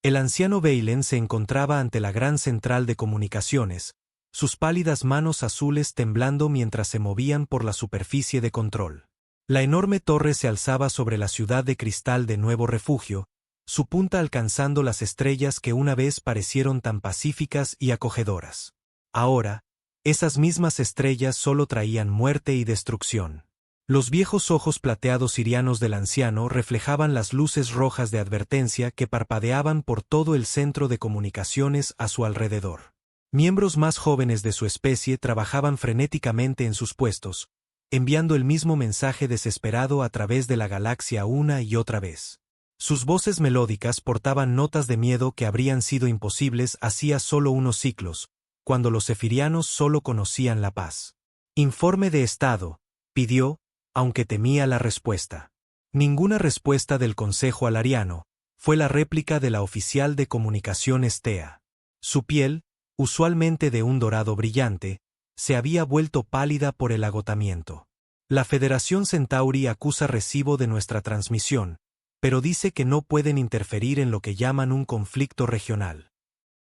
El anciano Valen se encontraba ante la gran central de comunicaciones, sus pálidas manos azules temblando mientras se movían por la superficie de control. La enorme torre se alzaba sobre la ciudad de cristal de Nuevo Refugio, su punta alcanzando las estrellas que una vez parecieron tan pacíficas y acogedoras. Ahora, esas mismas estrellas solo traían muerte y destrucción. Los viejos ojos plateados sirianos del anciano reflejaban las luces rojas de advertencia que parpadeaban por todo el centro de comunicaciones a su alrededor. Miembros más jóvenes de su especie trabajaban frenéticamente en sus puestos, enviando el mismo mensaje desesperado a través de la galaxia una y otra vez. Sus voces melódicas portaban notas de miedo que habrían sido imposibles hacía solo unos siglos, cuando los zefirianos solo conocían la paz. Informe de estado, pidió, aunque temía la respuesta. Ninguna respuesta del Consejo Alariano fue la réplica de la oficial de comunicaciones TEA. Su piel, usualmente de un dorado brillante, se había vuelto pálida por el agotamiento. La Federación Centauri acusa recibo de nuestra transmisión, pero dice que no pueden interferir en lo que llaman un conflicto regional.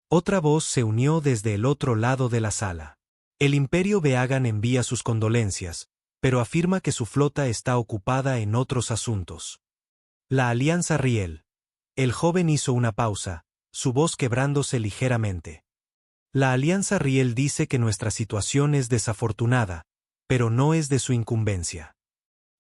Otra voz se unió desde el otro lado de la sala. El Imperio Beagan envía sus condolencias, pero afirma que su flota está ocupada en otros asuntos. La Alianza Riel. El joven hizo una pausa, su voz quebrándose ligeramente. La Alianza Riel dice que nuestra situación es desafortunada, pero no es de su incumbencia.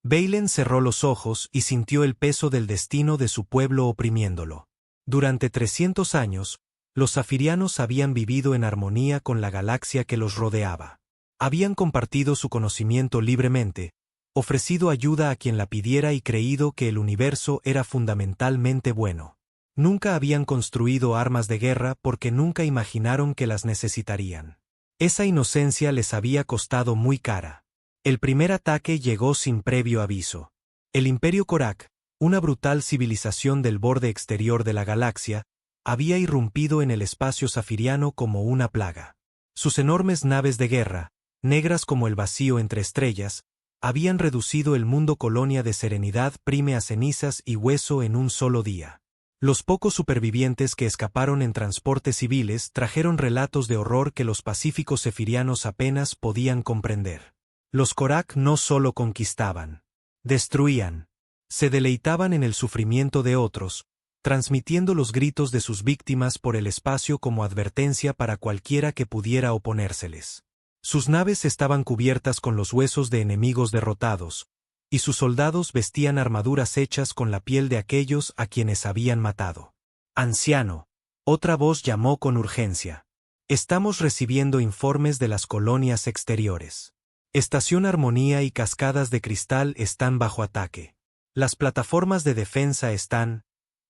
Valen cerró los ojos y sintió el peso del destino de su pueblo oprimiéndolo. Durante 300 años, los zafirianos habían vivido en armonía con la galaxia que los rodeaba. Habían compartido su conocimiento libremente, ofrecido ayuda a quien la pidiera y creído que el universo era fundamentalmente bueno. Nunca habían construido armas de guerra porque nunca imaginaron que las necesitarían. Esa inocencia les había costado muy cara. El primer ataque llegó sin previo aviso. El Imperio Korak, una brutal civilización del borde exterior de la galaxia, había irrumpido en el espacio zafiriano como una plaga. Sus enormes naves de guerra, negras como el vacío entre estrellas, habían reducido el mundo colonia de Serenidad Prime a cenizas y hueso en un solo día. Los pocos supervivientes que escaparon en transportes civiles trajeron relatos de horror que los pacíficos zefirianos apenas podían comprender. Los Korak no solo conquistaban, destruían. Se deleitaban en el sufrimiento de otros, transmitiendo los gritos de sus víctimas por el espacio como advertencia para cualquiera que pudiera oponérseles. Sus naves estaban cubiertas con los huesos de enemigos derrotados, y sus soldados vestían armaduras hechas con la piel de aquellos a quienes habían matado. Anciano, otra voz llamó con urgencia. Estamos recibiendo informes de las colonias exteriores. Estación Armonía y Cascadas de Cristal están bajo ataque. Las plataformas de defensa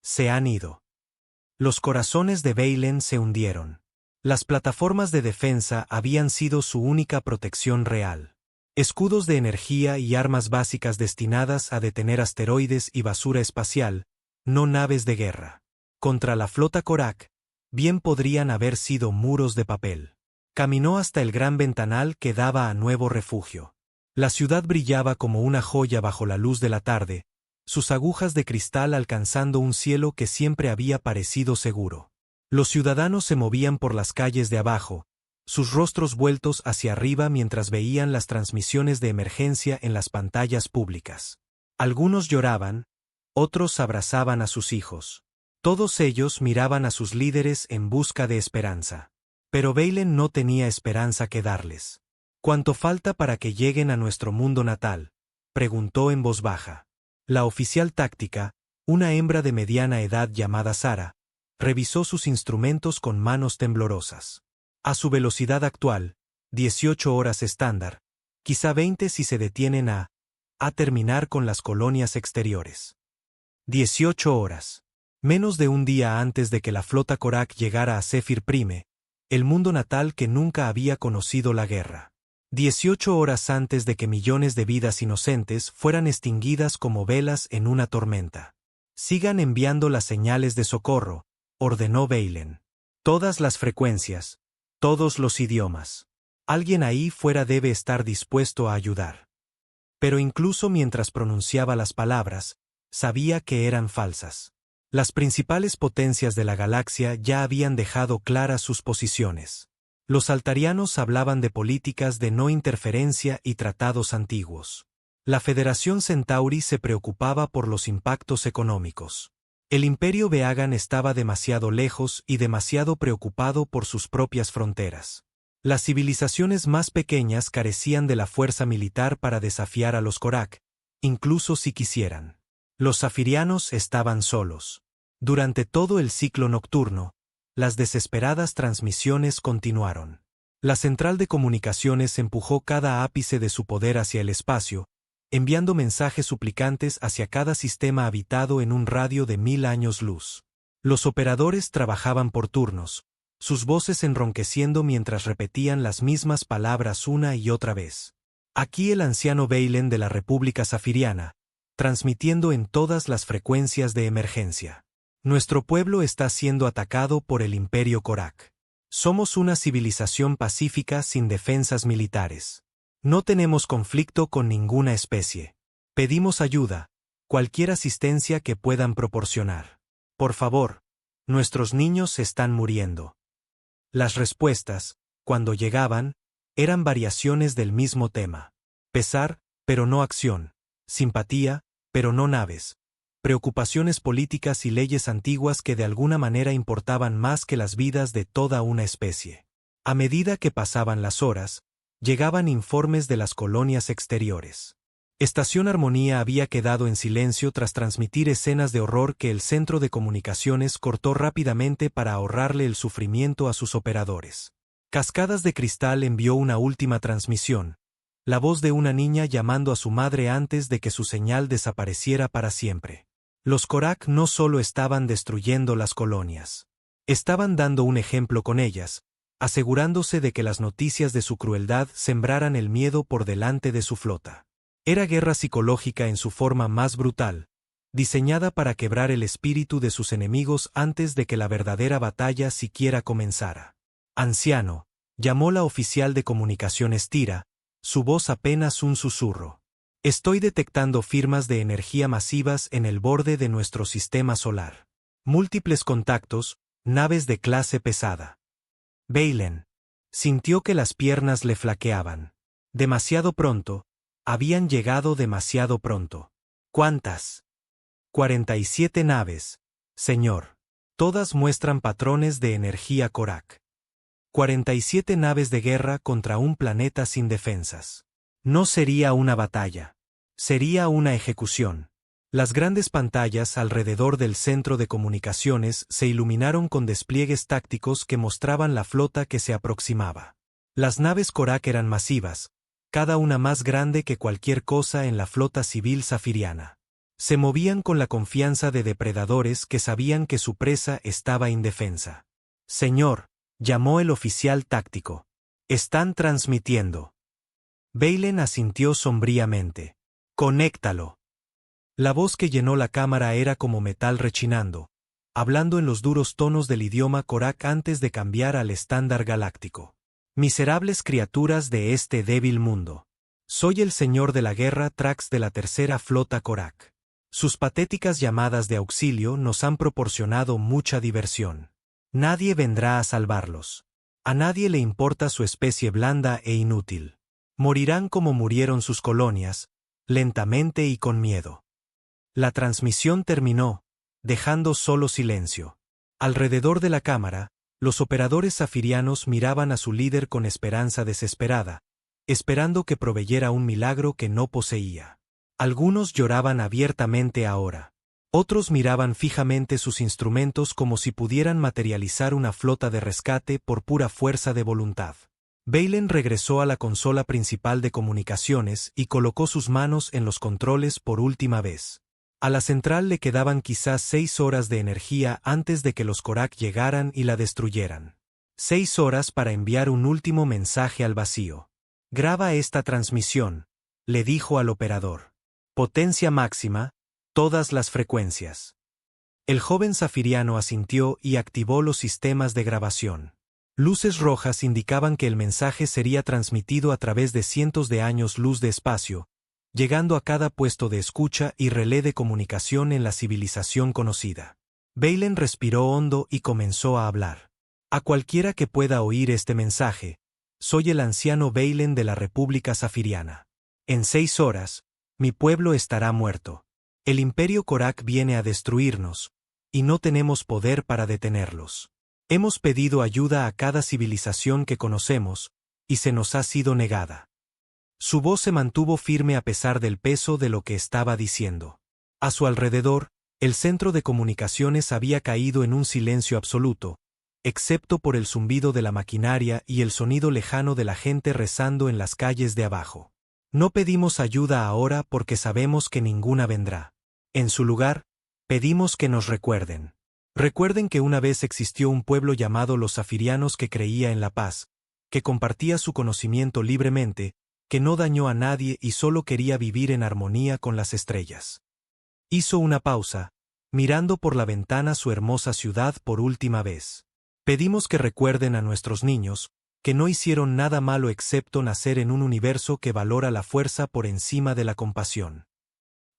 se han ido. Los corazones de Valen se hundieron. Las plataformas de defensa habían sido su única protección real. Escudos de energía y armas básicas destinadas a detener asteroides y basura espacial, no naves de guerra. Contra la flota Korak, bien podrían haber sido muros de papel. Caminó hasta el gran ventanal que daba a Nuevo Refugio. La ciudad brillaba como una joya bajo la luz de la tarde, sus agujas de cristal alcanzando un cielo que siempre había parecido seguro. Los ciudadanos se movían por las calles de abajo, sus rostros vueltos hacia arriba mientras veían las transmisiones de emergencia en las pantallas públicas. Algunos lloraban, otros abrazaban a sus hijos. Todos ellos miraban a sus líderes en busca de esperanza. Pero Valen no tenía esperanza que darles. ¿Cuánto falta para que lleguen a nuestro mundo natal?, preguntó en voz baja. La oficial táctica, una hembra de mediana edad llamada Sara, revisó sus instrumentos con manos temblorosas. A su velocidad actual, 18 horas estándar, quizá 20 si se detienen a terminar con las colonias exteriores. 18 horas. Menos de un día antes de que la flota Korak llegara a Zephyr Prime, el mundo natal que nunca había conocido la guerra. 18 horas antes de que millones de vidas inocentes fueran extinguidas como velas en una tormenta. Sigan enviando las señales de socorro, ordenó Valen. Todas las frecuencias, todos los idiomas. Alguien ahí fuera debe estar dispuesto a ayudar. Pero incluso mientras pronunciaba las palabras, sabía que eran falsas. Las principales potencias de la galaxia ya habían dejado claras sus posiciones. Los altarianos hablaban de políticas de no interferencia y tratados antiguos. La Federación Centauri se preocupaba por los impactos económicos. El Imperio Veagan estaba demasiado lejos y demasiado preocupado por sus propias fronteras. Las civilizaciones más pequeñas carecían de la fuerza militar para desafiar a los Korak, incluso si quisieran. Los zafirianos estaban solos. Durante todo el ciclo nocturno, las desesperadas transmisiones continuaron. La central de comunicaciones empujó cada ápice de su poder hacia el espacio, enviando mensajes suplicantes hacia cada sistema habitado en un radio de 1000 años luz. Los operadores trabajaban por turnos, sus voces enronqueciendo mientras repetían las mismas palabras una y otra vez. Aquí el anciano Beilen de la República Zafiriana, transmitiendo en todas las frecuencias de emergencia. Nuestro pueblo está siendo atacado por el Imperio Korak. Somos una civilización pacífica sin defensas militares. No tenemos conflicto con ninguna especie. Pedimos ayuda, cualquier asistencia que puedan proporcionar. Por favor, nuestros niños están muriendo. Las respuestas, cuando llegaban, eran variaciones del mismo tema. Pesar, pero no acción. Simpatía, pero no naves. Preocupaciones políticas y leyes antiguas que de alguna manera importaban más que las vidas de toda una especie. A medida que pasaban las horas, llegaban informes de las colonias exteriores. Estación Armonía había quedado en silencio tras transmitir escenas de horror que el centro de comunicaciones cortó rápidamente para ahorrarle el sufrimiento a sus operadores. Cascadas de Cristal envió una última transmisión, la voz de una niña llamando a su madre antes de que su señal desapareciera para siempre. Los Korak no solo estaban destruyendo las colonias. Estaban dando un ejemplo con ellas, asegurándose de que las noticias de su crueldad sembraran el miedo por delante de su flota. Era guerra psicológica en su forma más brutal, diseñada para quebrar el espíritu de sus enemigos antes de que la verdadera batalla siquiera comenzara. Anciano, llamó la oficial de comunicaciones Tira, su voz apenas un susurro. Estoy detectando firmas de energía masivas en el borde de nuestro sistema solar. Múltiples contactos, naves de clase pesada. Beilen sintió que las piernas le flaqueaban. Demasiado pronto, habían llegado demasiado pronto. ¿Cuántas? 47 naves, señor. Todas muestran patrones de energía Korak. 47 naves de guerra contra un planeta sin defensas. No sería una batalla. Sería una ejecución. Las grandes pantallas alrededor del centro de comunicaciones se iluminaron con despliegues tácticos que mostraban la flota que se aproximaba. Las naves Korak eran masivas, cada una más grande que cualquier cosa en la flota civil zafiriana. Se movían con la confianza de depredadores que sabían que su presa estaba indefensa. Señor, llamó el oficial táctico. Están transmitiendo. Beilen asintió sombríamente. Conéctalo. La voz que llenó la cámara era como metal rechinando, hablando en los duros tonos del idioma Korak antes de cambiar al estándar galáctico. Miserables criaturas de este débil mundo. Soy el señor de la guerra Trax de la tercera flota Korak. Sus patéticas llamadas de auxilio nos han proporcionado mucha diversión. Nadie vendrá a salvarlos. A nadie le importa su especie blanda e inútil. Morirán como murieron sus colonias, lentamente y con miedo. La transmisión terminó, dejando solo silencio. Alrededor de la cámara, los operadores zafirianos miraban a su líder con esperanza desesperada, esperando que proveyera un milagro que no poseía. Algunos lloraban abiertamente ahora. Otros miraban fijamente sus instrumentos como si pudieran materializar una flota de rescate por pura fuerza de voluntad. Beilen regresó a la consola principal de comunicaciones y colocó sus manos en los controles por última vez. A la central le quedaban quizás 6 horas de energía antes de que los Korak llegaran y la destruyeran. 6 horas para enviar un último mensaje al vacío. Graba esta transmisión, le dijo al operador. Potencia máxima, todas las frecuencias. El joven zafiriano asintió y activó los sistemas de grabación. Luces rojas indicaban que el mensaje sería transmitido a través de cientos de años luz de espacio, llegando a cada puesto de escucha y relé de comunicación en la civilización conocida. Bailen respiró hondo y comenzó a hablar. A cualquiera que pueda oír este mensaje, soy el anciano Bailen de la República Zafiriana. En 6 horas, mi pueblo estará muerto. El Imperio Korak viene a destruirnos, y no tenemos poder para detenerlos. Hemos pedido ayuda a cada civilización que conocemos, y se nos ha sido negada. Su voz se mantuvo firme a pesar del peso de lo que estaba diciendo. A su alrededor, el centro de comunicaciones había caído en un silencio absoluto, excepto por el zumbido de la maquinaria y el sonido lejano de la gente rezando en las calles de abajo. No pedimos ayuda ahora porque sabemos que ninguna vendrá. En su lugar, pedimos que nos recuerden. Recuerden que una vez existió un pueblo llamado los Zafirianos que creía en la paz, que compartía su conocimiento libremente, que no dañó a nadie y solo quería vivir en armonía con las estrellas. Hizo una pausa, mirando por la ventana su hermosa ciudad por última vez. Pedimos que recuerden a nuestros niños, que no hicieron nada malo excepto nacer en un universo que valora la fuerza por encima de la compasión.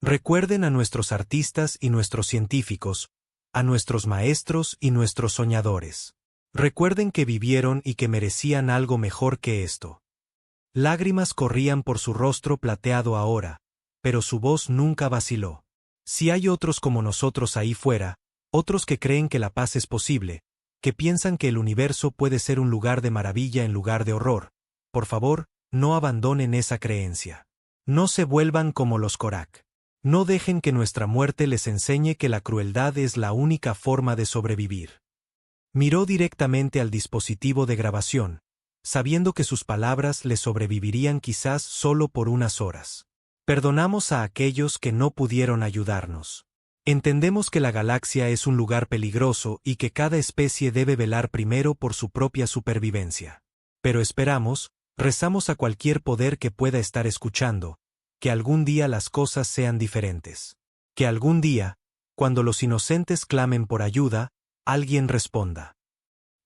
Recuerden a nuestros artistas y nuestros científicos, a nuestros maestros y nuestros soñadores. Recuerden que vivieron y que merecían algo mejor que esto. Lágrimas corrían por su rostro plateado ahora, pero su voz nunca vaciló. Si hay otros como nosotros ahí fuera, otros que creen que la paz es posible, que piensan que el universo puede ser un lugar de maravilla en lugar de horror, por favor, no abandonen esa creencia. No se vuelvan como los Korak. No dejen que nuestra muerte les enseñe que la crueldad es la única forma de sobrevivir. Miró directamente al dispositivo de grabación, sabiendo que sus palabras le sobrevivirían quizás solo por unas horas. Perdonamos a aquellos que no pudieron ayudarnos. Entendemos que la galaxia es un lugar peligroso y que cada especie debe velar primero por su propia supervivencia. Pero esperamos, rezamos a cualquier poder que pueda estar escuchando, que algún día las cosas sean diferentes. Que algún día, cuando los inocentes clamen por ayuda, alguien responda.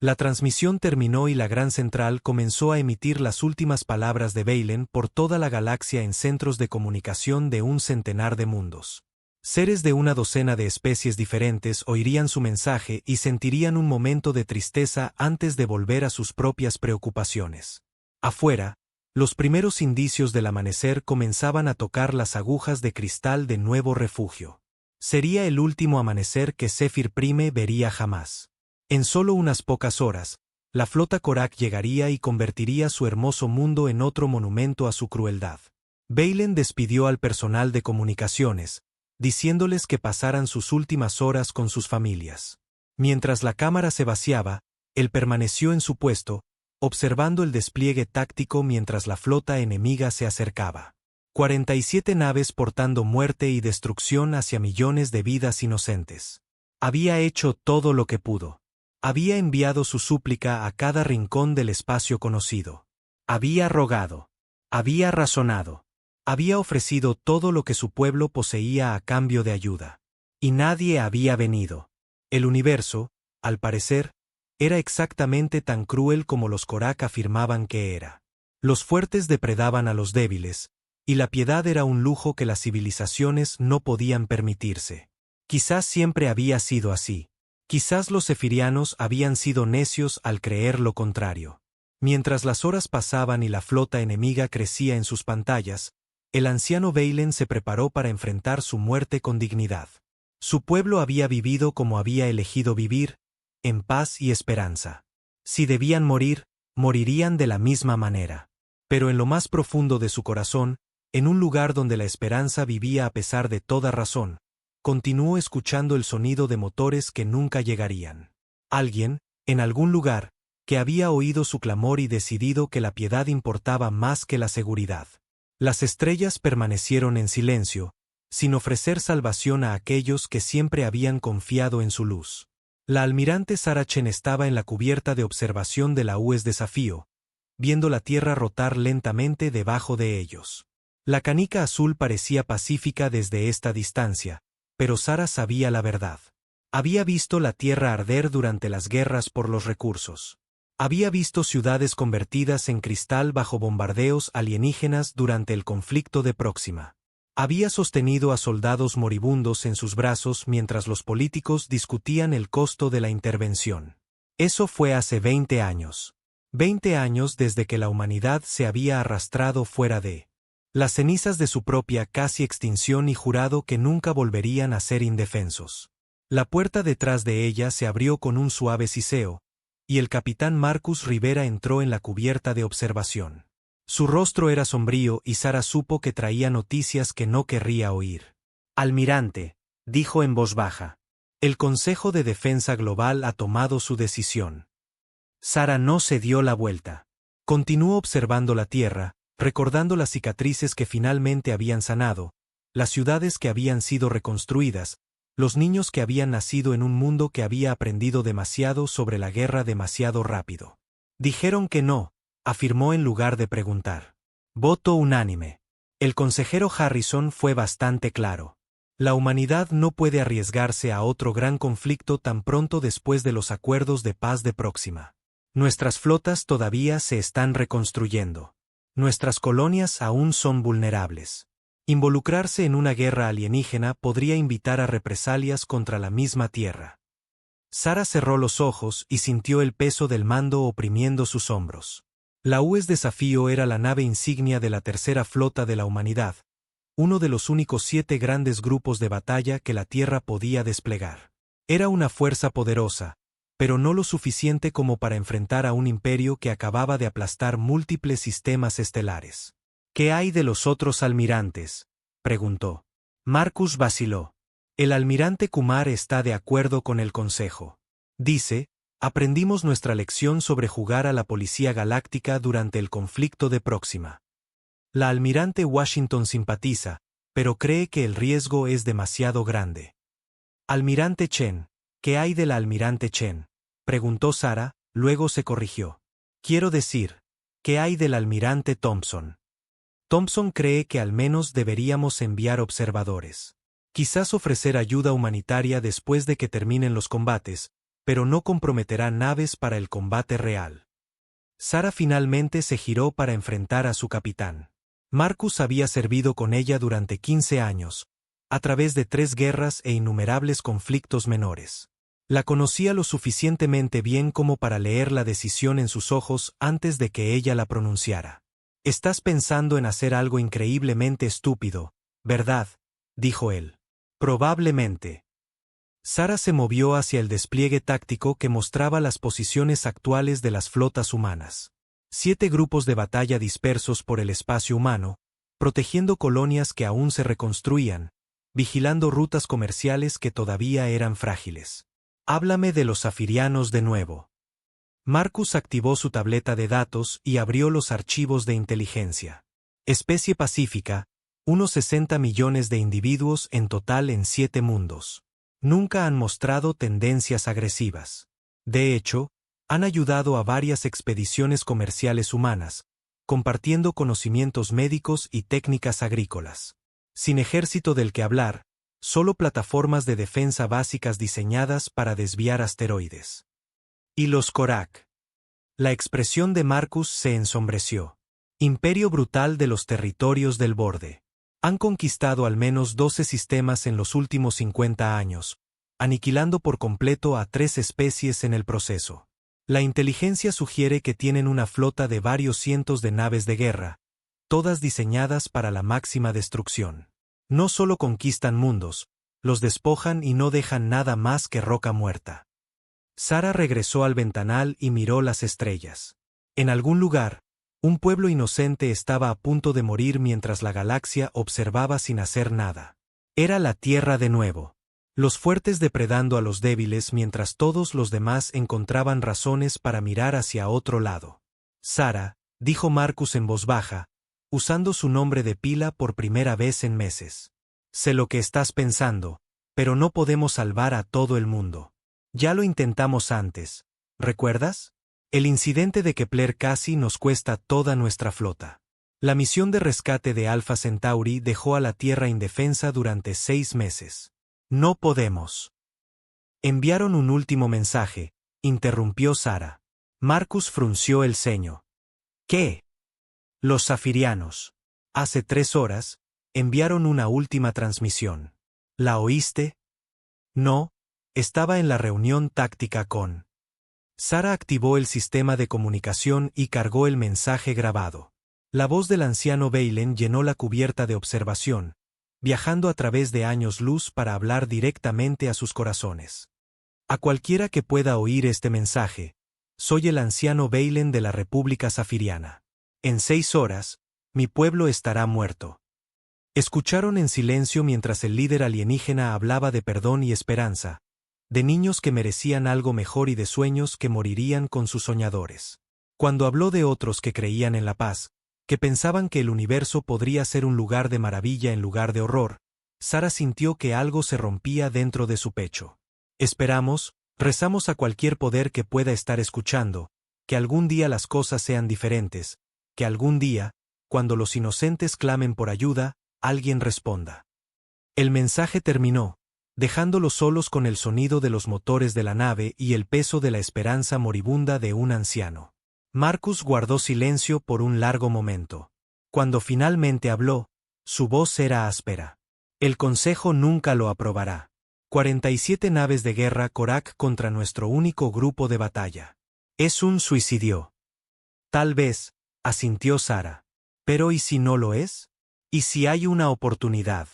La transmisión terminó y la gran central comenzó a emitir las últimas palabras de Bailen por toda la galaxia en centros de comunicación de un centenar de mundos. Seres de una docena de especies diferentes oirían su mensaje y sentirían un momento de tristeza antes de volver a sus propias preocupaciones. Afuera, los primeros indicios del amanecer comenzaban a tocar las agujas de cristal de nuevo refugio. Sería el último amanecer que Zephyr Prime vería jamás. En solo unas pocas horas, la flota Korak llegaría y convertiría su hermoso mundo en otro monumento a su crueldad. Bailen despidió al personal de comunicaciones, diciéndoles que pasaran sus últimas horas con sus familias. Mientras la cámara se vaciaba, él permaneció en su puesto, observando el despliegue táctico mientras la flota enemiga se acercaba. 47 naves portando muerte y destrucción hacia millones de vidas inocentes. Había hecho todo lo que pudo. Había enviado su súplica a cada rincón del espacio conocido. Había rogado. Había razonado. Había ofrecido todo lo que su pueblo poseía a cambio de ayuda. Y nadie había venido. El universo, al parecer, era exactamente tan cruel como los Korak afirmaban que era. Los fuertes depredaban a los débiles, y la piedad era un lujo que las civilizaciones no podían permitirse. Quizás siempre había sido así. Quizás los zefirianos habían sido necios al creer lo contrario. Mientras las horas pasaban y la flota enemiga crecía en sus pantallas, el anciano Bailen se preparó para enfrentar su muerte con dignidad. Su pueblo había vivido como había elegido vivir, en paz y esperanza. Si debían morir, morirían de la misma manera. Pero en lo más profundo de su corazón, en un lugar donde la esperanza vivía a pesar de toda razón, continuó escuchando el sonido de motores que nunca llegarían. Alguien, en algún lugar, que había oído su clamor y decidido que la piedad importaba más que la seguridad. Las estrellas permanecieron en silencio, sin ofrecer salvación a aquellos que siempre habían confiado en su luz. La almirante Sarachen estaba en la cubierta de observación de la UES Desafío, viendo la Tierra rotar lentamente debajo de ellos. La canica azul parecía pacífica desde esta distancia, pero Sara sabía la verdad. Había visto la Tierra arder durante las guerras por los recursos. Había visto ciudades convertidas en cristal bajo bombardeos alienígenas durante el conflicto de Próxima. Había sostenido a soldados moribundos en sus brazos mientras los políticos discutían el costo de la intervención. Eso fue hace 20 años. 20 años desde que la humanidad se había arrastrado fuera de las cenizas de su propia casi extinción y jurado que nunca volverían a ser indefensos. La puerta detrás de ella se abrió con un suave siseo, y el capitán Marcus Rivera entró en la cubierta de observación. Su rostro era sombrío y Sara supo que traía noticias que no querría oír. «Almirante», dijo en voz baja, «el Consejo de Defensa Global ha tomado su decisión». Sara no se dio la vuelta. Continuó observando la tierra, recordando las cicatrices que finalmente habían sanado, las ciudades que habían sido reconstruidas, los niños que habían nacido en un mundo que había aprendido demasiado sobre la guerra demasiado rápido. «Dijeron que no», afirmó en lugar de preguntar. Voto unánime. El consejero Harrison fue bastante claro. La humanidad no puede arriesgarse a otro gran conflicto tan pronto después de los acuerdos de paz de Próxima. Nuestras flotas todavía se están reconstruyendo. Nuestras colonias aún son vulnerables. Involucrarse en una guerra alienígena podría invitar a represalias contra la misma Tierra. Sara cerró los ojos y sintió el peso del mando oprimiendo sus hombros. La U.S. Desafío era la nave insignia de la tercera flota de la humanidad, uno de los únicos 7 grandes grupos de batalla que la Tierra podía desplegar. Era una fuerza poderosa, pero no lo suficiente como para enfrentar a un imperio que acababa de aplastar múltiples sistemas estelares. «¿Qué hay de los otros almirantes?», preguntó. Marcus vaciló. «El almirante Kumar está de acuerdo con el Consejo. Dice, aprendimos nuestra lección sobre jugar a la Policía Galáctica durante el conflicto de Próxima. La almirante Washington simpatiza, pero cree que el riesgo es demasiado grande». «Almirante Chen, ¿qué hay de la almirante Chen?», preguntó Sara, luego se corrigió. «Quiero decir, ¿qué hay del almirante Thompson?». «Thompson cree que al menos deberíamos enviar observadores. Quizás ofrecer ayuda humanitaria después de que terminen los combates, pero no comprometerá naves para el combate real». Sara finalmente se giró para enfrentar a su capitán. Marcus había servido con ella durante 15 años, a través de 3 guerras e innumerables conflictos menores. La conocía lo suficientemente bien como para leer la decisión en sus ojos antes de que ella la pronunciara. «Estás pensando en hacer algo increíblemente estúpido, ¿verdad?», dijo él. «Probablemente». Sara se movió hacia el despliegue táctico que mostraba las posiciones actuales de las flotas humanas. 7 grupos de batalla dispersos por el espacio humano, protegiendo colonias que aún se reconstruían, vigilando rutas comerciales que todavía eran frágiles. «Háblame de los zafirianos de nuevo». Marcus activó su tableta de datos y abrió los archivos de inteligencia. «Especie pacífica, unos 60 millones de individuos en total en 7 mundos. Nunca han mostrado tendencias agresivas. De hecho, han ayudado a varias expediciones comerciales humanas, compartiendo conocimientos médicos y técnicas agrícolas. Sin ejército del que hablar, solo plataformas de defensa básicas diseñadas para desviar asteroides». «¿Y los Korak?». La expresión de Marcus se ensombreció. «Imperio brutal de los territorios del borde. Han conquistado al menos 12 sistemas en los últimos 50 años, aniquilando por completo a 3 especies en el proceso. La inteligencia sugiere que tienen una flota de varios cientos de naves de guerra, todas diseñadas para la máxima destrucción. No solo conquistan mundos, los despojan y no dejan nada más que roca muerta». Sara regresó al ventanal y miró las estrellas. En algún lugar, un pueblo inocente estaba a punto de morir mientras la galaxia observaba sin hacer nada. Era la Tierra de nuevo. Los fuertes depredando a los débiles mientras todos los demás encontraban razones para mirar hacia otro lado. «Sara», dijo Marcus en voz baja, usando su nombre de pila por primera vez en meses. «Sé lo que estás pensando, pero no podemos salvar a todo el mundo. Ya lo intentamos antes, ¿recuerdas? El incidente de Kepler casi nos cuesta toda nuestra flota. La misión de rescate de Alpha Centauri dejó a la Tierra indefensa durante 6 meses. No podemos». «Enviaron un último mensaje», interrumpió Sara. Marcus frunció el ceño. «¿Qué?». «Los zafirianos. Hace 3 horas, enviaron una última transmisión. ¿La oíste? No, estaba en la reunión táctica con. Sara activó el sistema de comunicación y cargó el mensaje grabado. La voz del anciano Bailen llenó la cubierta de observación, viajando a través de años luz para hablar directamente a sus corazones. A cualquiera que pueda oír este mensaje, soy el anciano Bailen de la República Zafiriana. En 6 horas, mi pueblo estará muerto. Escucharon en silencio mientras el líder alienígena hablaba de perdón y esperanza, de niños que merecían algo mejor y de sueños que morirían con sus soñadores. Cuando habló de otros que creían en la paz, que pensaban que el universo podría ser un lugar de maravilla en lugar de horror, Sara sintió que algo se rompía dentro de su pecho. Esperamos, rezamos a cualquier poder que pueda estar escuchando, que algún día las cosas sean diferentes, que algún día, cuando los inocentes clamen por ayuda, alguien responda. El mensaje terminó, dejándolos solos con el sonido de los motores de la nave y el peso de la esperanza moribunda de un anciano. Marcus guardó silencio por un largo momento. Cuando finalmente habló, su voz era áspera. El Consejo nunca lo aprobará. 47 naves de guerra Korak contra nuestro único grupo de batalla. Es un suicidio. Tal vez, asintió Sara. Pero ¿y si no lo es? ¿Y si hay una oportunidad?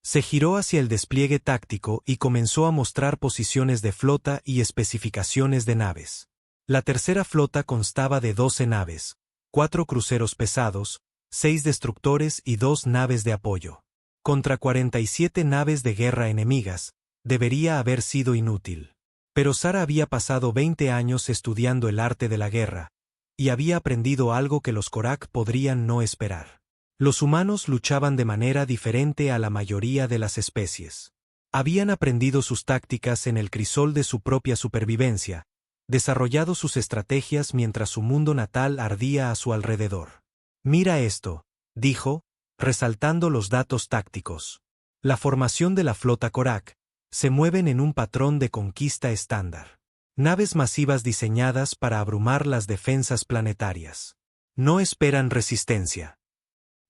Se giró hacia el despliegue táctico y comenzó a mostrar posiciones de flota y especificaciones de naves. La tercera flota constaba de 12 naves, 4 cruceros pesados, 6 destructores y 2 naves de apoyo. Contra 47 naves de guerra enemigas, debería haber sido inútil. Pero Sara había pasado 20 años estudiando el arte de la guerra, y había aprendido algo que los Korak podrían no esperar. Los humanos luchaban de manera diferente a la mayoría de las especies. Habían aprendido sus tácticas en el crisol de su propia supervivencia, desarrollado sus estrategias mientras su mundo natal ardía a su alrededor. Mira esto, dijo, resaltando los datos tácticos. La formación de la flota Korak se mueven en un patrón de conquista estándar. Naves masivas diseñadas para abrumar las defensas planetarias. No esperan resistencia.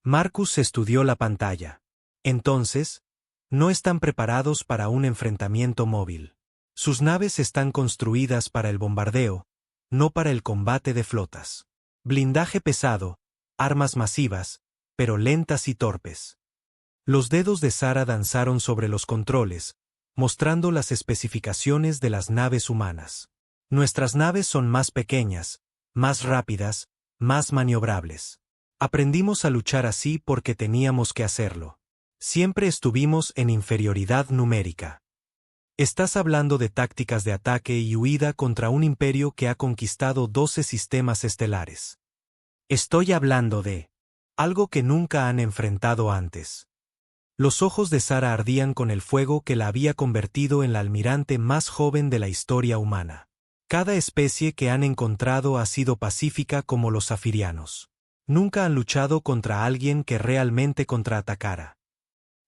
Marcus estudió la pantalla. Entonces, no están preparados para un enfrentamiento móvil. Sus naves están construidas para el bombardeo, no para el combate de flotas. Blindaje pesado, armas masivas, pero lentas y torpes. Los dedos de Sara danzaron sobre los controles, mostrando las especificaciones de las naves humanas. Nuestras naves son más pequeñas, más rápidas, más maniobrables. Aprendimos a luchar así porque teníamos que hacerlo. Siempre estuvimos en inferioridad numérica. Estás hablando de tácticas de ataque y huida contra un imperio que ha conquistado 12 sistemas estelares. Estoy hablando de algo que nunca han enfrentado antes. Los ojos de Sara ardían con el fuego que la había convertido en la almirante más joven de la historia humana. Cada especie que han encontrado ha sido pacífica como los zafirianos. Nunca han luchado contra alguien que realmente contraatacara.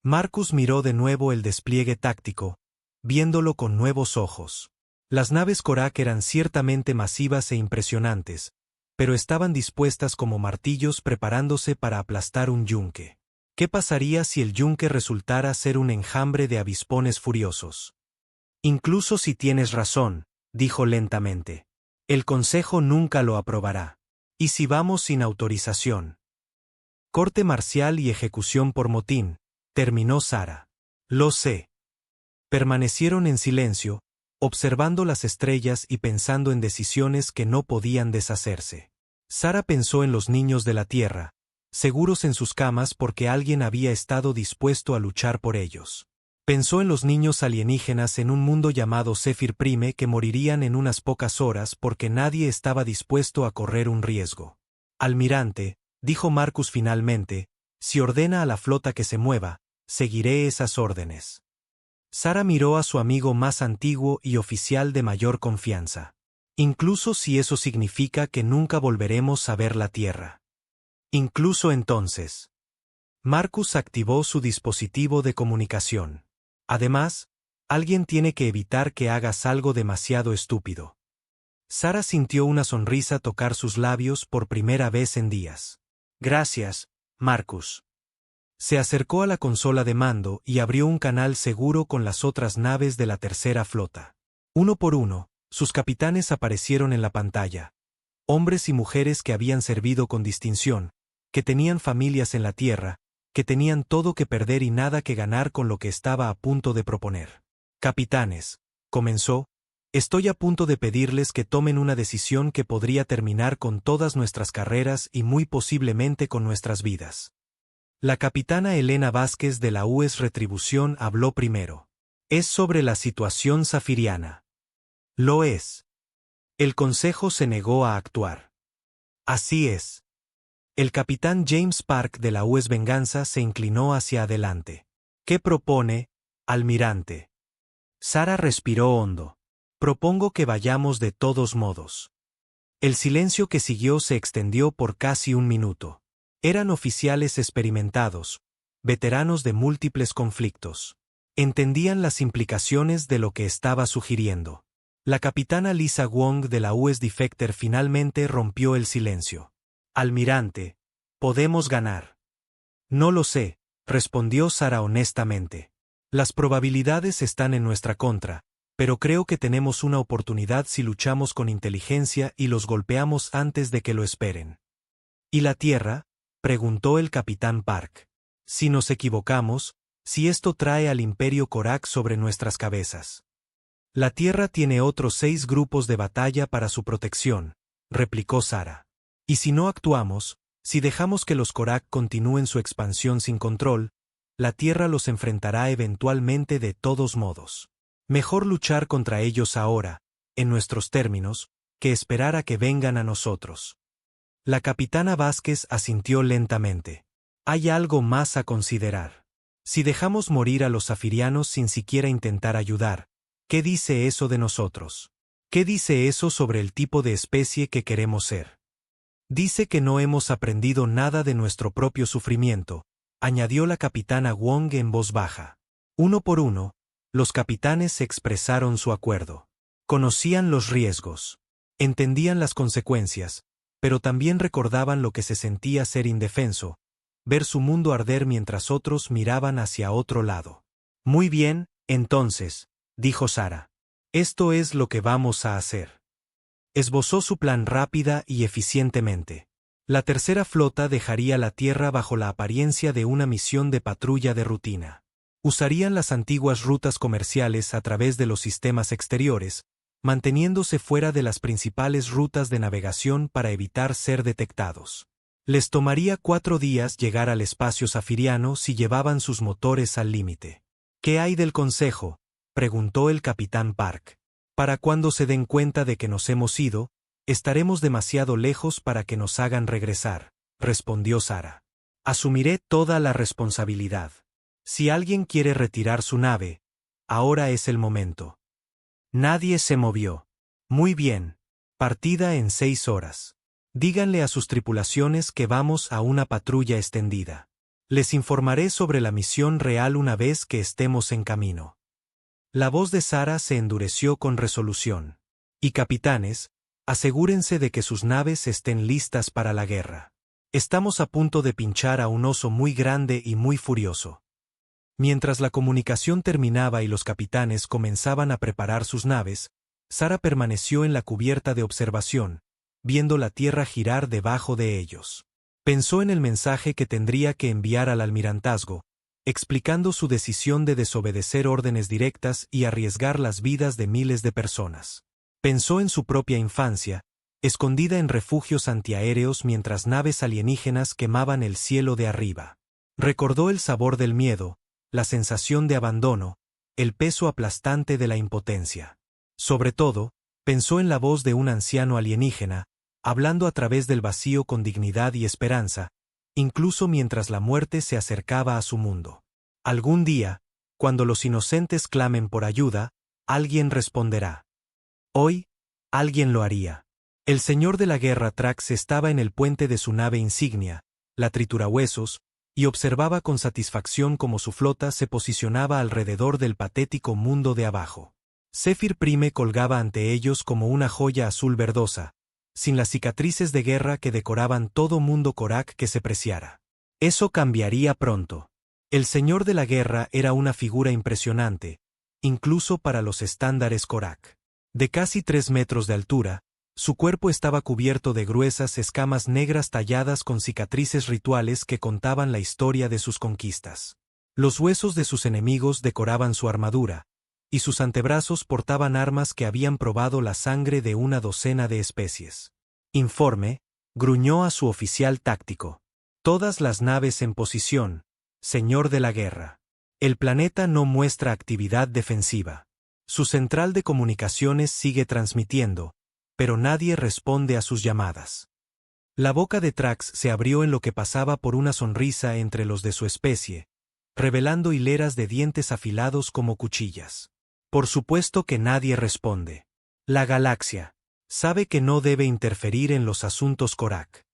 Marcus miró de nuevo el despliegue táctico, viéndolo con nuevos ojos. Las naves Korak eran ciertamente masivas e impresionantes, pero estaban dispuestas como martillos preparándose para aplastar un yunque. ¿Qué pasaría si el yunque resultara ser un enjambre de avispones furiosos? Incluso si tienes razón, dijo lentamente. El Consejo nunca lo aprobará. ¿Y si vamos sin autorización? Corte marcial y ejecución por motín, terminó Sara. Lo sé. Permanecieron en silencio, observando las estrellas y pensando en decisiones que no podían deshacerse. Sara pensó en los niños de la Tierra, seguros en sus camas porque alguien había estado dispuesto a luchar por ellos. Pensó en los niños alienígenas en un mundo llamado Zephyr Prime que morirían en unas pocas horas porque nadie estaba dispuesto a correr un riesgo. Almirante, dijo Marcus finalmente, si ordena a la flota que se mueva, seguiré esas órdenes. Sara miró a su amigo más antiguo y oficial de mayor confianza. Incluso si eso significa que nunca volveremos a ver la Tierra. Incluso entonces. Marcus activó su dispositivo de comunicación. Además, alguien tiene que evitar que hagas algo demasiado estúpido. Sara sintió una sonrisa tocar sus labios por primera vez en días. Gracias, Marcus. Se acercó a la consola de mando y abrió un canal seguro con las otras naves de la tercera flota. Uno por uno, sus capitanes aparecieron en la pantalla. Hombres y mujeres que habían servido con distinción, que tenían familias en la Tierra, que tenían todo que perder y nada que ganar con lo que estaba a punto de proponer. Capitanes, comenzó, estoy a punto de pedirles que tomen una decisión que podría terminar con todas nuestras carreras y muy posiblemente con nuestras vidas. La capitana Elena Vázquez de la U.S. Retribución habló primero. Es sobre la situación zafiriana. Lo es. El Consejo se negó a actuar. Así es. El capitán James Park de la U.S. Venganza se inclinó hacia adelante. ¿Qué propone, almirante? Sara respiró hondo. Propongo que vayamos de todos modos. El silencio que siguió se extendió por casi un minuto. Eran oficiales experimentados, veteranos de múltiples conflictos. Entendían las implicaciones de lo que estaba sugiriendo. La capitana Lisa Wong de la U.S. Defector finalmente rompió el silencio. Almirante, ¿podemos ganar? No lo sé, respondió Sara honestamente. Las probabilidades están en nuestra contra, pero creo que tenemos una oportunidad si luchamos con inteligencia y los golpeamos antes de que lo esperen. ¿Y la Tierra? Preguntó el capitán Park. Si nos equivocamos, si esto trae al Imperio Korak sobre nuestras cabezas. La Tierra tiene otros 6 grupos de batalla para su protección, replicó Sara. Y si no actuamos, si dejamos que los Korak continúen su expansión sin control, la Tierra los enfrentará eventualmente de todos modos. Mejor luchar contra ellos ahora, en nuestros términos, que esperar a que vengan a nosotros. La capitana Vázquez asintió lentamente. Hay algo más a considerar. Si dejamos morir a los zafirianos sin siquiera intentar ayudar, ¿qué dice eso de nosotros? ¿Qué dice eso sobre el tipo de especie que queremos ser? Dice que no hemos aprendido nada de nuestro propio sufrimiento, añadió la capitana Wong en voz baja. Uno por uno, los capitanes expresaron su acuerdo. Conocían los riesgos. Entendían las consecuencias, pero también recordaban lo que se sentía ser indefenso, ver su mundo arder mientras otros miraban hacia otro lado. Muy bien, entonces, dijo Sara. Esto es lo que vamos a hacer. Esbozó su plan rápida y eficientemente. La tercera flota dejaría la Tierra bajo la apariencia de una misión de patrulla de rutina. Usarían las antiguas rutas comerciales a través de los sistemas exteriores, manteniéndose fuera de las principales rutas de navegación para evitar ser detectados. Les tomaría 4 días llegar al espacio zafiriano si llevaban sus motores al límite. ¿Qué hay del Consejo?, preguntó el capitán Park. Para cuando se den cuenta de que nos hemos ido, estaremos demasiado lejos para que nos hagan regresar, respondió Sara. Asumiré toda la responsabilidad. Si alguien quiere retirar su nave, ahora es el momento. Nadie se movió. Muy bien. Partida en 6 horas. Díganle a sus tripulaciones que vamos a una patrulla extendida. Les informaré sobre la misión real una vez que estemos en camino. La voz de Sara se endureció con resolución. Y capitanes, asegúrense de que sus naves estén listas para la guerra. Estamos a punto de pinchar a un oso muy grande y muy furioso. Mientras la comunicación terminaba y los capitanes comenzaban a preparar sus naves, Sara permaneció en la cubierta de observación, viendo la Tierra girar debajo de ellos. Pensó en el mensaje que tendría que enviar al almirantazgo, explicando su decisión de desobedecer órdenes directas y arriesgar las vidas de miles de personas. Pensó en su propia infancia, escondida en refugios antiaéreos mientras naves alienígenas quemaban el cielo de arriba. Recordó el sabor del miedo, la sensación de abandono, el peso aplastante de la impotencia. Sobre todo, pensó en la voz de un anciano alienígena, hablando a través del vacío con dignidad y esperanza, incluso mientras la muerte se acercaba a su mundo. Algún día, cuando los inocentes clamen por ayuda, alguien responderá. Hoy, alguien lo haría. El señor de la guerra Trax estaba en el puente de su nave insignia, la Triturahuesos, y observaba con satisfacción cómo su flota se posicionaba alrededor del patético mundo de abajo. Zephyr Prime colgaba ante ellos como una joya azul verdosa, sin las cicatrices de guerra que decoraban todo mundo Korak que se preciara. Eso cambiaría pronto. El Señor de la Guerra era una figura impresionante, incluso para los estándares Korak. De casi 3 metros de altura, su cuerpo estaba cubierto de gruesas escamas negras talladas con cicatrices rituales que contaban la historia de sus conquistas. Los huesos de sus enemigos decoraban su armadura, y sus antebrazos portaban armas que habían probado la sangre de una docena de especies. Informe, gruñó a su oficial táctico. Todas las naves en posición, Señor de la Guerra. El planeta no muestra actividad defensiva. Su central de comunicaciones sigue transmitiendo, pero nadie responde a sus llamadas. La boca de Trax se abrió en lo que pasaba por una sonrisa entre los de su especie, revelando hileras de dientes afilados como cuchillas. Por supuesto que nadie responde. La galaxia sabe que no debe interferir en los asuntos Korak.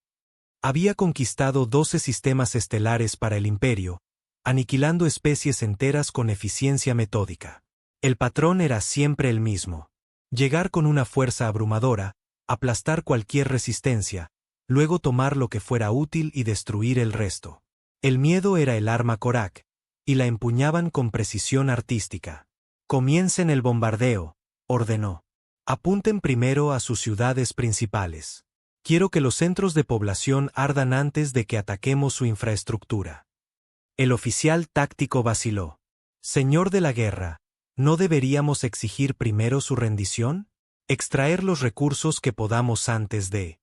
Había conquistado 12 sistemas estelares para el Imperio, aniquilando especies enteras con eficiencia metódica. El patrón era siempre el mismo. Llegar con una fuerza abrumadora, aplastar cualquier resistencia, luego tomar lo que fuera útil y destruir el resto. El miedo era el arma Korak, y la empuñaban con precisión artística. Comiencen el bombardeo, ordenó. Apunten primero a sus ciudades principales. Quiero que los centros de población ardan antes de que ataquemos su infraestructura. El oficial táctico vaciló. Señor de la Guerra, ¿no deberíamos exigir primero su rendición? Extraer los recursos que podamos antes de...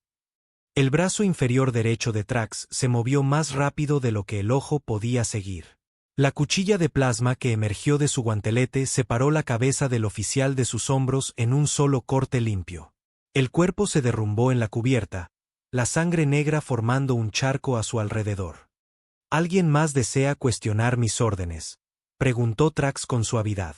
El brazo inferior derecho de Trax se movió más rápido de lo que el ojo podía seguir. La cuchilla de plasma que emergió de su guantelete separó la cabeza del oficial de sus hombros en un solo corte limpio. El cuerpo se derrumbó en la cubierta, la sangre negra formando un charco a su alrededor. ¿Alguien más desea cuestionar mis órdenes?, preguntó Trax con suavidad.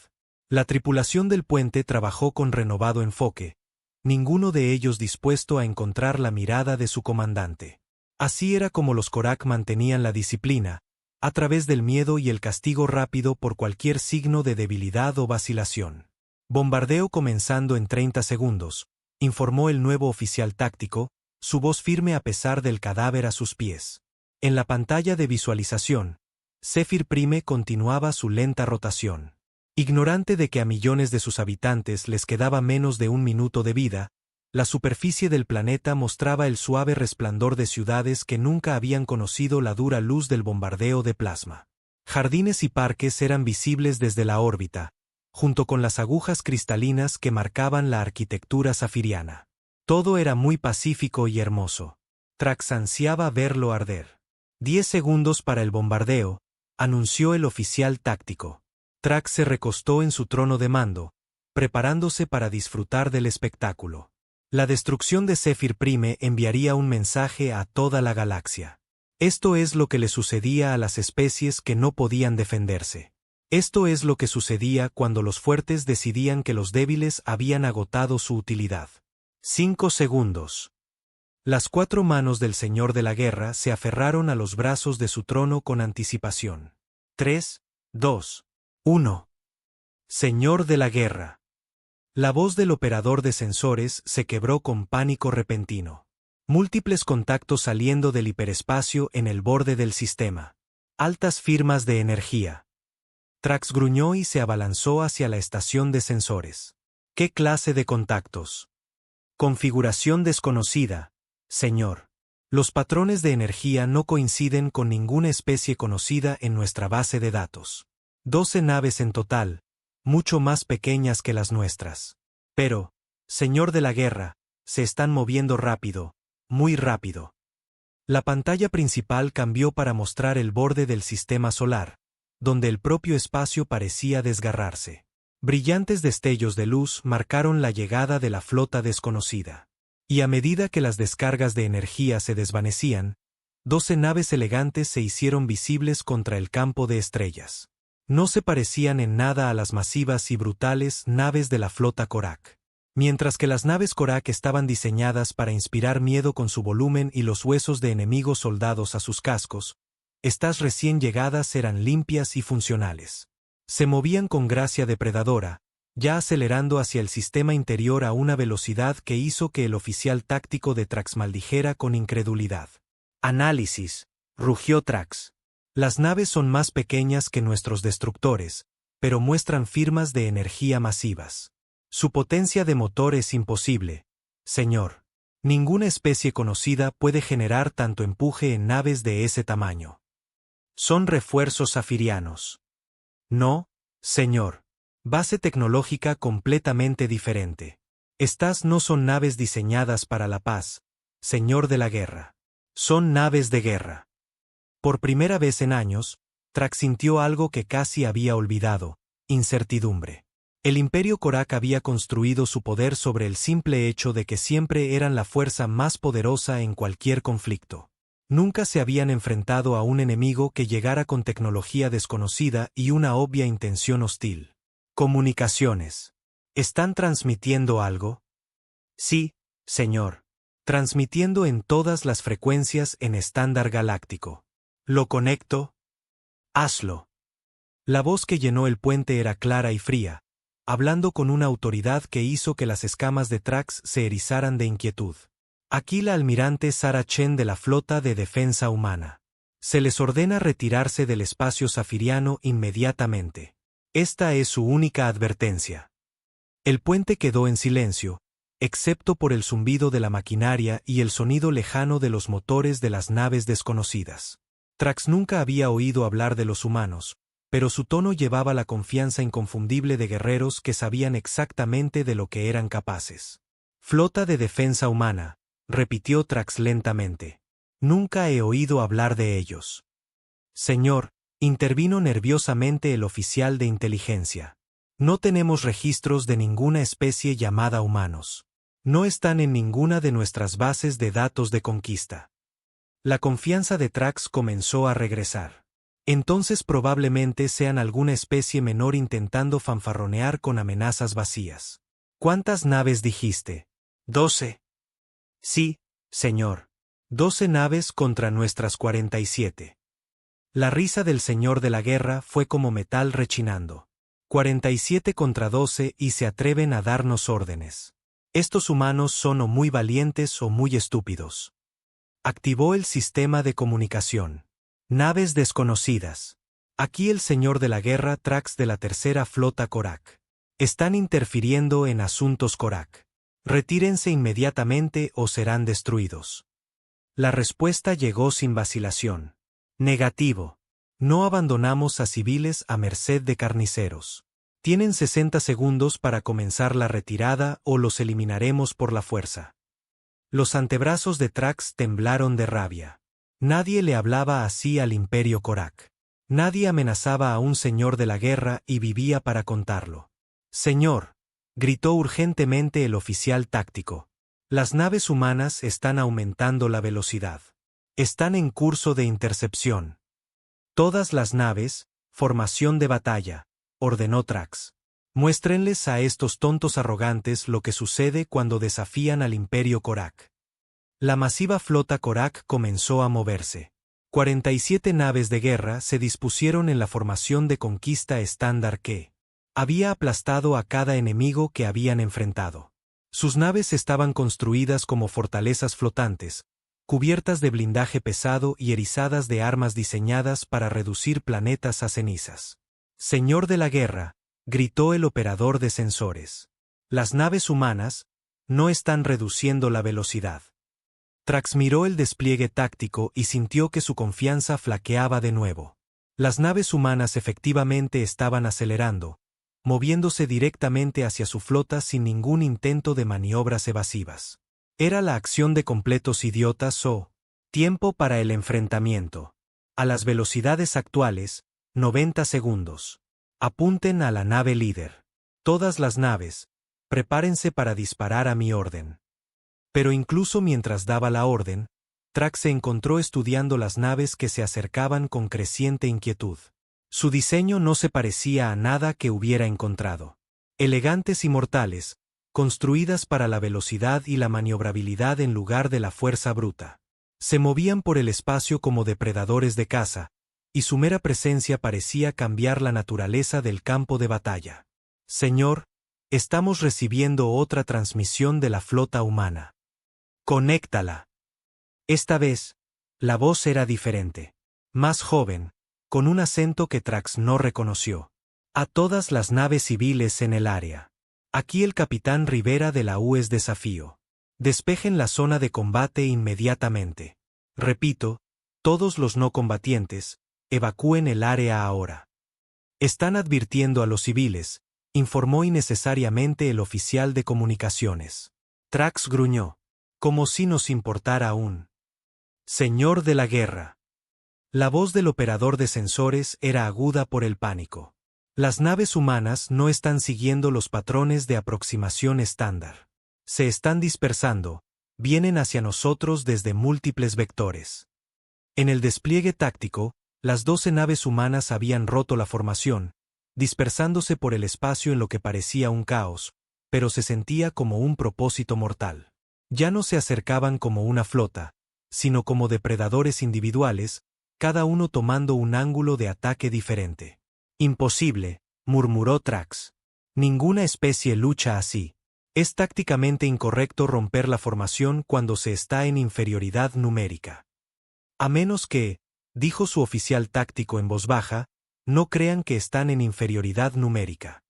La tripulación del puente trabajó con renovado enfoque, ninguno de ellos dispuesto a encontrar la mirada de su comandante. Así era como los Korak mantenían la disciplina, a través del miedo y el castigo rápido por cualquier signo de debilidad o vacilación. Bombardeo comenzando en 30 segundos, informó el nuevo oficial táctico, su voz firme a pesar del cadáver a sus pies. En la pantalla de visualización, Zephyr Prime continuaba su lenta rotación. Ignorante de que a millones de sus habitantes les quedaba menos de un minuto de vida, la superficie del planeta mostraba el suave resplandor de ciudades que nunca habían conocido la dura luz del bombardeo de plasma. Jardines y parques eran visibles desde la órbita, junto con las agujas cristalinas que marcaban la arquitectura zafiriana. Todo era muy pacífico y hermoso. Trax ansiaba verlo arder. 10 segundos para el bombardeo, anunció el oficial táctico. Trax se recostó en su trono de mando, preparándose para disfrutar del espectáculo. La destrucción de Zephyr Prime enviaría un mensaje a toda la galaxia. Esto es lo que le sucedía a las especies que no podían defenderse. Esto es lo que sucedía cuando los fuertes decidían que los débiles habían agotado su utilidad. 5 segundos. Las 4 manos del Señor de la Guerra se aferraron a los brazos de su trono con anticipación. 3, 2, 1. Señor de la Guerra. La voz del operador de sensores se quebró con pánico repentino. Múltiples contactos saliendo del hiperespacio en el borde del sistema. Altas firmas de energía. Trax gruñó y se abalanzó hacia la estación de sensores. ¿Qué clase de contactos? Configuración desconocida, señor. Los patrones de energía no coinciden con ninguna especie conocida en nuestra base de datos. 12 naves en total, mucho más pequeñas que las nuestras. Pero, Señor de la Guerra, se están moviendo rápido, muy rápido. La pantalla principal cambió para mostrar el borde del sistema solar, donde el propio espacio parecía desgarrarse. Brillantes destellos de luz marcaron la llegada de la flota desconocida. Y a medida que las descargas de energía se desvanecían, 12 naves elegantes se hicieron visibles contra el campo de estrellas. No se parecían en nada a las masivas y brutales naves de la flota Korak. Mientras que las naves Korak estaban diseñadas para inspirar miedo con su volumen y los huesos de enemigos soldados a sus cascos, estas recién llegadas eran limpias y funcionales. Se movían con gracia depredadora, ya acelerando hacia el sistema interior a una velocidad que hizo que el oficial táctico de Trax maldijera con incredulidad. Análisis, rugió Trax. Las naves son más pequeñas que nuestros destructores, pero muestran firmas de energía masivas. Su potencia de motor es imposible, señor. Ninguna especie conocida puede generar tanto empuje en naves de ese tamaño. Son refuerzos zafirianos. No, señor. Base tecnológica completamente diferente. Estas no son naves diseñadas para la paz, señor de la guerra. Son naves de guerra. Por primera vez en años, Trax sintió algo que casi había olvidado: incertidumbre. El Imperio Korak había construido su poder sobre el simple hecho de que siempre eran la fuerza más poderosa en cualquier conflicto. Nunca se habían enfrentado a un enemigo que llegara con tecnología desconocida y una obvia intención hostil. Comunicaciones. ¿Están transmitiendo algo? Sí, señor. Transmitiendo en todas las frecuencias en estándar galáctico. ¿Lo conecto? Hazlo. La voz que llenó el puente era clara y fría, hablando con una autoridad que hizo que las escamas de Trax se erizaran de inquietud. Aquí la almirante Sarah Chen de la Flota de Defensa Humana. Se les ordena retirarse del espacio zafiriano inmediatamente. Esta es su única advertencia. El puente quedó en silencio, excepto por el zumbido de la maquinaria y el sonido lejano de los motores de las naves desconocidas. Trax nunca había oído hablar de los humanos, pero su tono llevaba la confianza inconfundible de guerreros que sabían exactamente de lo que eran capaces. Flota de Defensa Humana, repitió Trax lentamente. Nunca he oído hablar de ellos. Señor, intervino nerviosamente el oficial de inteligencia. No tenemos registros de ninguna especie llamada humanos. No están en ninguna de nuestras bases de datos de conquista. La confianza de Trax comenzó a regresar. Entonces probablemente sean alguna especie menor intentando fanfarronear con amenazas vacías. ¿Cuántas naves dijiste? 12. Sí, señor. 12 naves contra nuestras 47. La risa del señor de la guerra fue como metal rechinando. 47 contra 12 y se atreven a darnos órdenes. Estos humanos son o muy valientes o muy estúpidos. Activó el sistema de comunicación. Naves desconocidas. Aquí el señor de la guerra Trax de la tercera flota Korak. Están interfiriendo en asuntos Korak. Retírense inmediatamente o serán destruidos. La respuesta llegó sin vacilación. Negativo. No abandonamos a civiles a merced de carniceros. Tienen 60 segundos para comenzar la retirada o los eliminaremos por la fuerza. Los antebrazos de Trax temblaron de rabia. Nadie le hablaba así al Imperio Korak. Nadie amenazaba a un señor de la guerra y vivía para contarlo. Señor, gritó urgentemente el oficial táctico. Las naves humanas están aumentando la velocidad. Están en curso de intercepción. Todas las naves, formación de batalla, ordenó Trax. Muéstrenles a estos tontos arrogantes lo que sucede cuando desafían al Imperio Korak. La masiva flota Korak comenzó a moverse. 47 naves de guerra se dispusieron en la formación de conquista estándar que había aplastado a cada enemigo que habían enfrentado. Sus naves estaban construidas como fortalezas flotantes, cubiertas de blindaje pesado y erizadas de armas diseñadas para reducir planetas a cenizas. Señor de la guerra, gritó el operador de sensores. Las naves humanas no están reduciendo la velocidad. Trax miró el despliegue táctico y sintió que su confianza flaqueaba de nuevo. Las naves humanas efectivamente estaban acelerando, moviéndose directamente hacia su flota sin ningún intento de maniobras evasivas. Era la acción de completos idiotas o tiempo para el enfrentamiento. A las velocidades actuales, 90 segundos. Apunten a la nave líder. Todas las naves, prepárense para disparar a mi orden. Pero incluso mientras daba la orden, Trax se encontró estudiando las naves que se acercaban con creciente inquietud. Su diseño no se parecía a nada que hubiera encontrado. Elegantes y mortales, construidas para la velocidad y la maniobrabilidad en lugar de la fuerza bruta. Se movían por el espacio como depredadores de caza, y su mera presencia parecía cambiar la naturaleza del campo de batalla. Señor, estamos recibiendo otra transmisión de la flota humana. Conéctala. Esta vez, La voz era diferente. Más joven, con un acento que Trax no reconoció. A todas las naves civiles en el área. Aquí el capitán Rivera de la U.S. Desafío. Despejen la zona de combate inmediatamente. Repito, todos los no combatientes, evacúen el área ahora. Están advirtiendo a los civiles, informó innecesariamente el oficial de comunicaciones. Trax gruñó. Como si nos importara aún. Señor de la guerra. La voz del operador de sensores era aguda por el pánico. Las naves humanas no están siguiendo los patrones de aproximación estándar. Se están dispersando, vienen hacia nosotros desde múltiples vectores. En el despliegue táctico, las 12 naves humanas habían roto la formación, dispersándose por el espacio en lo que parecía un caos, pero se sentía como un propósito mortal. Ya no se acercaban como una flota, sino como depredadores individuales, cada uno tomando un ángulo de ataque diferente. Imposible, murmuró Trax. Ninguna especie lucha así. Es tácticamente incorrecto romper la formación cuando se está en inferioridad numérica. A menos que, dijo su oficial táctico en voz baja, no crean que están en inferioridad numérica.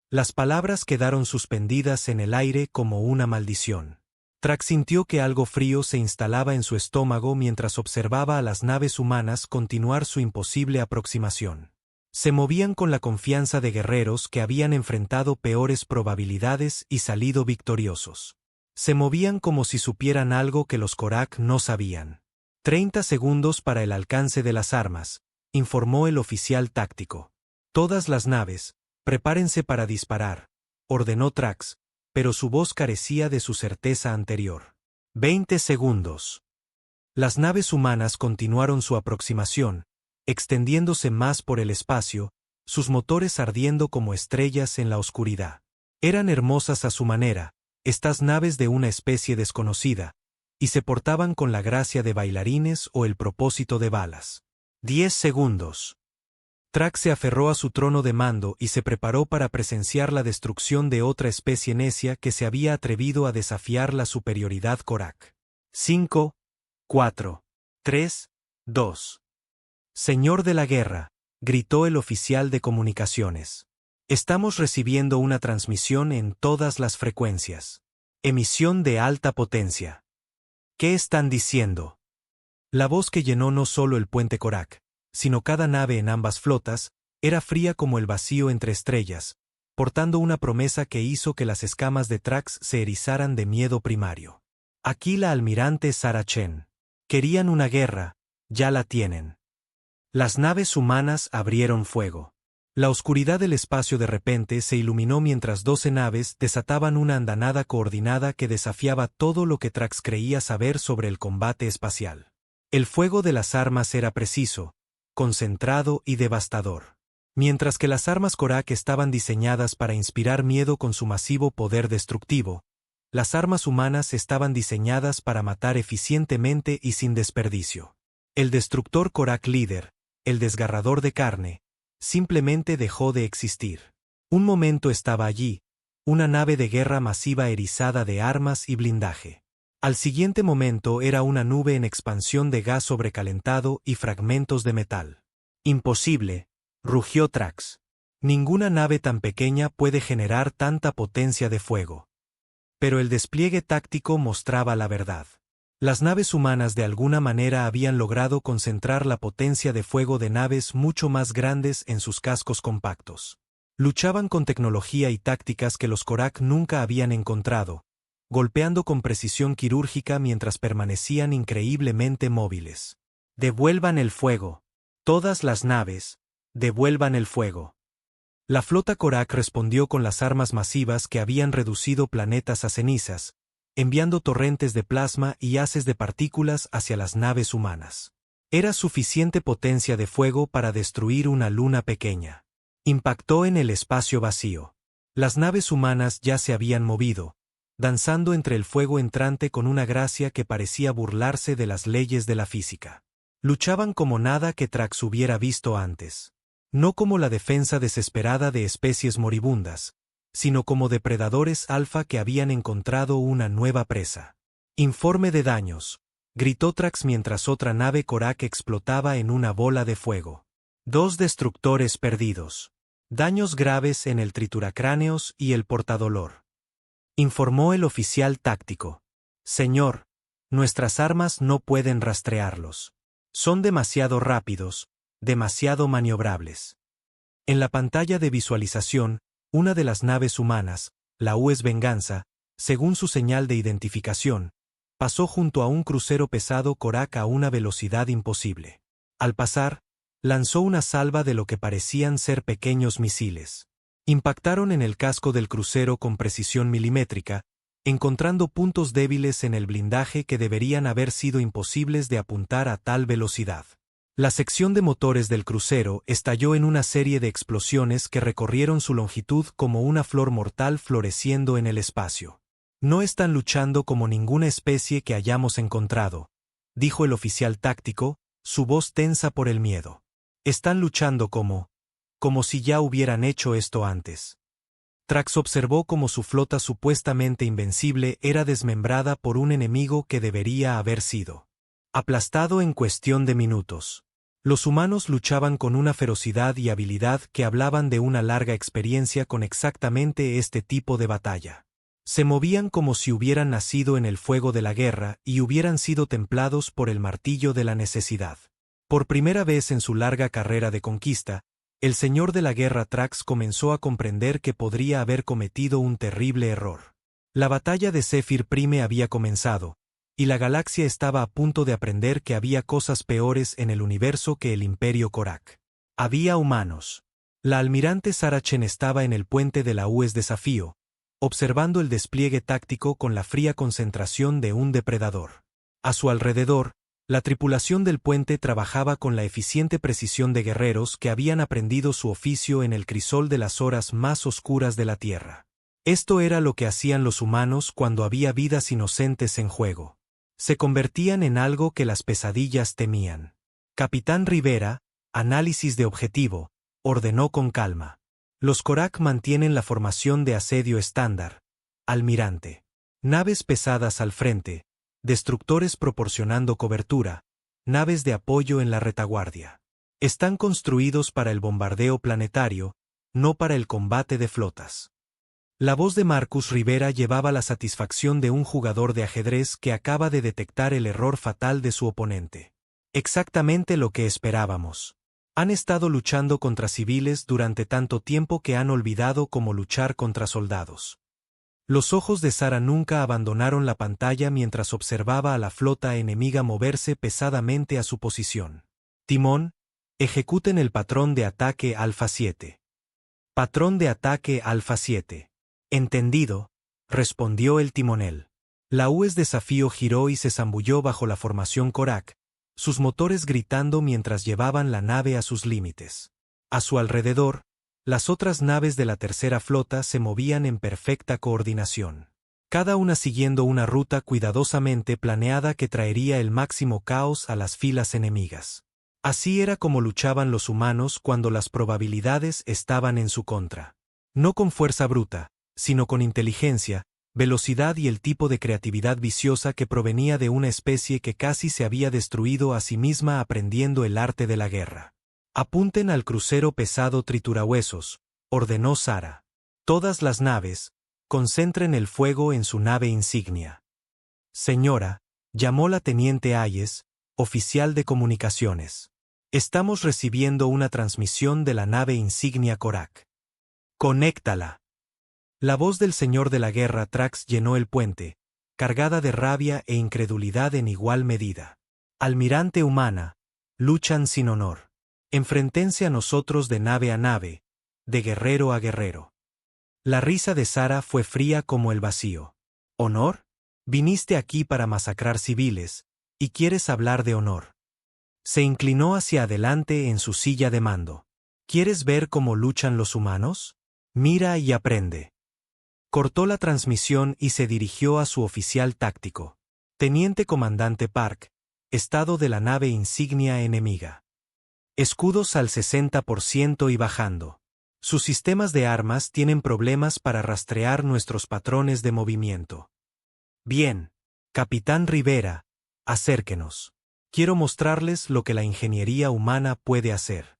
Las palabras quedaron suspendidas en el aire como una maldición. Trax sintió que algo frío se instalaba en su estómago mientras observaba a las naves humanas continuar su imposible aproximación. Se movían con la confianza de guerreros que habían enfrentado peores probabilidades y salido victoriosos. Se movían como si supieran algo que los Korak no sabían. 30 segundos para el alcance de las armas, informó el oficial táctico. Todas las naves, prepárense para disparar, ordenó Trax, pero su voz carecía de su certeza anterior. 20 segundos. Las naves humanas continuaron su aproximación, extendiéndose más por el espacio, sus motores ardiendo como estrellas en la oscuridad. Eran hermosas a su manera, estas naves de una especie desconocida, y se portaban con la gracia de bailarines o el propósito de balas. 10 segundos. Trax se aferró a su trono de mando y se preparó para presenciar la destrucción de otra especie necia que se había atrevido a desafiar la superioridad Korak. 5, 4, 3, 2. Señor de la guerra, gritó el oficial de comunicaciones. Estamos recibiendo una transmisión en todas las frecuencias. Emisión de alta potencia. ¿Qué están diciendo? La voz que llenó no solo el puente Korak, sino cada nave en ambas flotas, era fría como el vacío entre estrellas, portando una promesa que hizo que las escamas de Trax se erizaran de miedo primario. Aquí la almirante Sarah Chen. Querían una guerra, ya la tienen. Las naves humanas abrieron fuego. La oscuridad del espacio de repente se iluminó mientras 12 naves desataban una andanada coordinada que desafiaba todo lo que Trax creía saber sobre el combate espacial. El fuego de las armas era preciso, concentrado y devastador. Mientras que las armas Korak estaban diseñadas para inspirar miedo con su masivo poder destructivo, las armas humanas estaban diseñadas para matar eficientemente y sin desperdicio. El destructor Korak líder, el desgarrador de carne, simplemente dejó de existir. Un momento estaba allí, una nave de guerra masiva erizada de armas y blindaje. Al siguiente momento era una nube en expansión de gas sobrecalentado y fragmentos de metal. Imposible, rugió Trax. Ninguna nave tan pequeña puede generar tanta potencia de fuego. Pero el despliegue táctico mostraba la verdad. Las naves humanas de alguna manera habían logrado concentrar la potencia de fuego de naves mucho más grandes en sus cascos compactos. Luchaban con tecnología y tácticas que los Korak nunca habían encontrado, golpeando con precisión quirúrgica mientras permanecían increíblemente móviles. Devuelvan el fuego. Todas las naves, devuelvan el fuego. La flota Korak respondió con las armas masivas que habían reducido planetas a cenizas, enviando torrentes de plasma y haces de partículas hacia las naves humanas. Era suficiente potencia de fuego para destruir una luna pequeña. Impactó en el espacio vacío. Las naves humanas ya se habían movido, danzando entre el fuego entrante con una gracia que parecía burlarse de las leyes de la física. Luchaban como nada que Trax hubiera visto antes. No como la defensa desesperada de especies moribundas, sino como depredadores alfa que habían encontrado una nueva presa. Informe de daños, gritó Trax mientras otra nave Korak explotaba en una bola de fuego. 2 destructores perdidos. Daños graves en el trituracráneos y el portadolor. Informó el oficial táctico. Señor, nuestras armas no pueden rastrearlos. Son demasiado rápidos, demasiado maniobrables. En la pantalla de visualización, una de las naves humanas, la US Venganza, según su señal de identificación, pasó junto a un crucero pesado Korak a una velocidad imposible. Al pasar, lanzó una salva de lo que parecían ser pequeños misiles. Impactaron en el casco del crucero con precisión milimétrica, encontrando puntos débiles en el blindaje que deberían haber sido imposibles de apuntar a tal velocidad. La sección de motores del crucero estalló en una serie de explosiones que recorrieron su longitud como una flor mortal floreciendo en el espacio. No están luchando como ninguna especie que hayamos encontrado, dijo el oficial táctico, su voz tensa por el miedo. Están luchando como si ya hubieran hecho esto antes. Trax observó cómo su flota supuestamente invencible era desmembrada por un enemigo que debería haber sido aplastado en cuestión de minutos. Los humanos luchaban con una ferocidad y habilidad que hablaban de una larga experiencia con exactamente este tipo de batalla. Se movían como si hubieran nacido en el fuego de la guerra y hubieran sido templados por el martillo de la necesidad. Por primera vez en su larga carrera de conquista, el señor de la guerra Trax comenzó a comprender que podría haber cometido un terrible error. La batalla de Zephyr Prime había comenzado, y la galaxia estaba a punto de aprender que había cosas peores en el universo que el Imperio Korak. Había humanos. La almirante Sarah Chen estaba en el puente de la US Desafío, observando el despliegue táctico con la fría concentración de un depredador. A su alrededor, la tripulación del puente trabajaba con la eficiente precisión de guerreros que habían aprendido su oficio en el crisol de las horas más oscuras de la Tierra. Esto era lo que hacían los humanos cuando había vidas inocentes en juego. Se convertían en algo que las pesadillas temían. Capitán Rivera, análisis de objetivo, ordenó con calma. Los Korak mantienen la formación de asedio estándar. Almirante. Naves pesadas al frente, destructores proporcionando cobertura, naves de apoyo en la retaguardia. Están construidos para el bombardeo planetario, no para el combate de flotas. La voz de Marcus Rivera llevaba la satisfacción de un jugador de ajedrez que acaba de detectar el error fatal de su oponente. Exactamente lo que esperábamos. Han estado luchando contra civiles durante tanto tiempo que han olvidado cómo luchar contra soldados. Los ojos de Sarah nunca abandonaron la pantalla mientras observaba a la flota enemiga moverse pesadamente a su posición. Timón, ejecuten el patrón de ataque Alfa 7. Patrón de ataque Alfa 7. Entendido, respondió el timonel. La US Desafío giró y se zambulló bajo la formación Korak, sus motores gritando mientras llevaban la nave a sus límites. A su alrededor, las otras naves de la tercera flota se movían en perfecta coordinación, cada una siguiendo una ruta cuidadosamente planeada que traería el máximo caos a las filas enemigas. Así era como luchaban los humanos cuando las probabilidades estaban en su contra. No con fuerza bruta, sino con inteligencia, velocidad y el tipo de creatividad viciosa que provenía de una especie que casi se había destruido a sí misma aprendiendo el arte de la guerra. Apunten al crucero pesado triturahuesos, ordenó Sarah. Todas las naves, concentren el fuego en su nave insignia. Señora, llamó la teniente Hayes, oficial de comunicaciones. Estamos recibiendo una transmisión de la nave insignia Korak. Conéctala. La voz del señor de la guerra Trax llenó el puente, cargada de rabia e incredulidad en igual medida. Almirante humana, luchan sin honor. Enfréntense a nosotros de nave a nave, de guerrero a guerrero. La risa de Sarah fue fría como el vacío. ¿Honor? Viniste aquí para masacrar civiles, y quieres hablar de honor. Se inclinó hacia adelante en su silla de mando. ¿Quieres ver cómo luchan los humanos? Mira y aprende. Cortó la transmisión y se dirigió a su oficial táctico. Teniente Comandante Park, estado de la nave insignia enemiga. Escudos al 60% y bajando. Sus sistemas de armas tienen problemas para rastrear nuestros patrones de movimiento. Bien, Capitán Rivera, Acérquenos. Quiero mostrarles lo que la ingeniería humana puede hacer.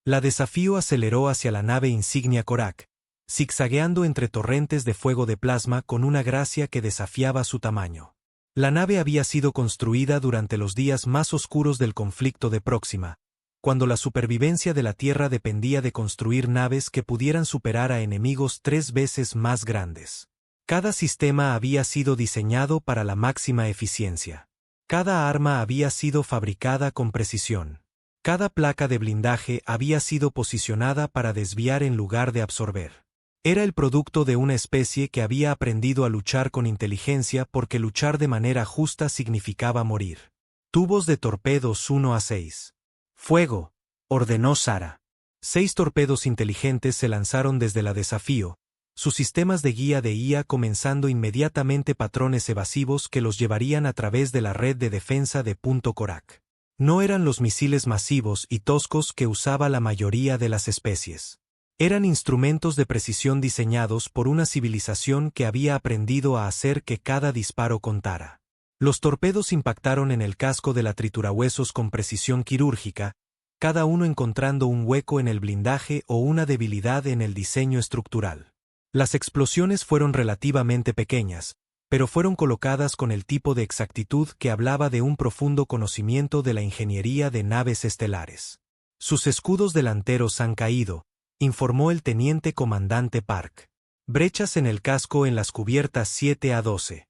La Desafío aceleró hacia la nave insignia Korak, zigzagueando entre torrentes de fuego de plasma con una gracia que desafiaba su tamaño. La nave había sido construida durante los días más oscuros del conflicto de Próxima, cuando la supervivencia de la Tierra dependía de construir naves que pudieran superar a enemigos 3 veces más grandes. Cada sistema había sido diseñado para la máxima eficiencia. Cada arma había sido fabricada con precisión. Cada placa de blindaje había sido posicionada para desviar en lugar de absorber. Era el producto de una especie que había aprendido a luchar con inteligencia porque luchar de manera justa significaba morir. Tubos de torpedos 1 a 6. ¡Fuego!, ordenó Sara. 6 torpedos inteligentes se lanzaron desde la Desafío, sus sistemas de guía de IA comenzando inmediatamente patrones evasivos que los llevarían a través de la red de defensa de Punto Korak. No eran los misiles masivos y toscos que usaba la mayoría de las especies. Eran instrumentos de precisión diseñados por una civilización que había aprendido a hacer que cada disparo contara. Los torpedos impactaron en el casco de la triturahuesos con precisión quirúrgica, cada uno encontrando un hueco en el blindaje o una debilidad en el diseño estructural. Las explosiones fueron relativamente pequeñas, pero fueron colocadas con el tipo de exactitud que hablaba de un profundo conocimiento de la ingeniería de naves estelares. Sus escudos delanteros han caído, informó el teniente comandante Park. Brechas en el casco en las cubiertas 7 a 12.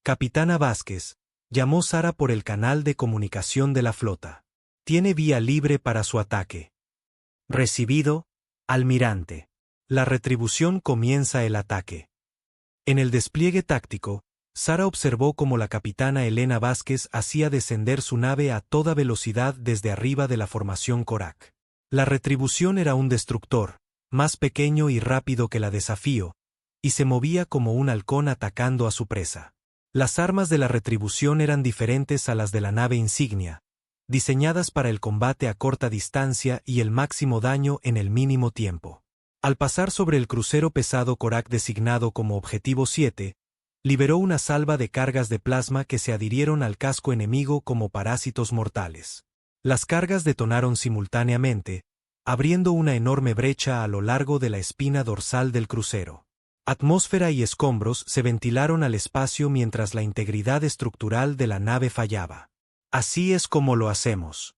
Capitana Vázquez, llamó Sara por el canal de comunicación de la flota. Tiene vía libre para su ataque. Recibido, almirante. La retribución comienza el ataque. En el despliegue táctico, Sara observó cómo la capitana Elena Vázquez hacía descender su nave a toda velocidad desde arriba de la formación Korak. La retribución era un destructor, más pequeño y rápido que la Desafío, y se movía como un halcón atacando a su presa. Las armas de la retribución eran diferentes a las de la nave insignia, diseñadas para el combate a corta distancia y el máximo daño en el mínimo tiempo. Al pasar sobre el crucero pesado Korak designado como Objetivo 7, liberó una salva de cargas de plasma que se adhirieron al casco enemigo como parásitos mortales. Las cargas detonaron simultáneamente, abriendo una enorme brecha a lo largo de la espina dorsal del crucero. Atmósfera y escombros se ventilaron al espacio mientras la integridad estructural de la nave fallaba. Así es como lo hacemos.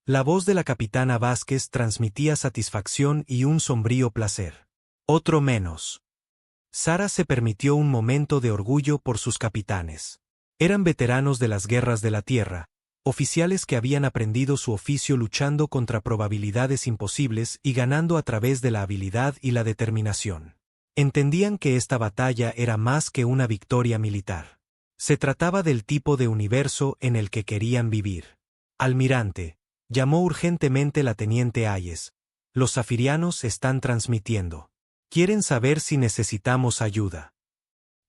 La voz de la capitana Vázquez transmitía satisfacción y un sombrío placer. Otro menos. Sara se permitió un momento de orgullo por sus capitanes. Eran veteranos de las guerras de la Tierra, oficiales que habían aprendido su oficio luchando contra probabilidades imposibles y ganando a través de la habilidad y la determinación. Entendían que esta batalla era más que una victoria militar. Se trataba del tipo de universo en el que querían vivir. Almirante, llamó urgentemente la teniente Hayes. Los zafirianos están transmitiendo. Quieren saber si necesitamos ayuda.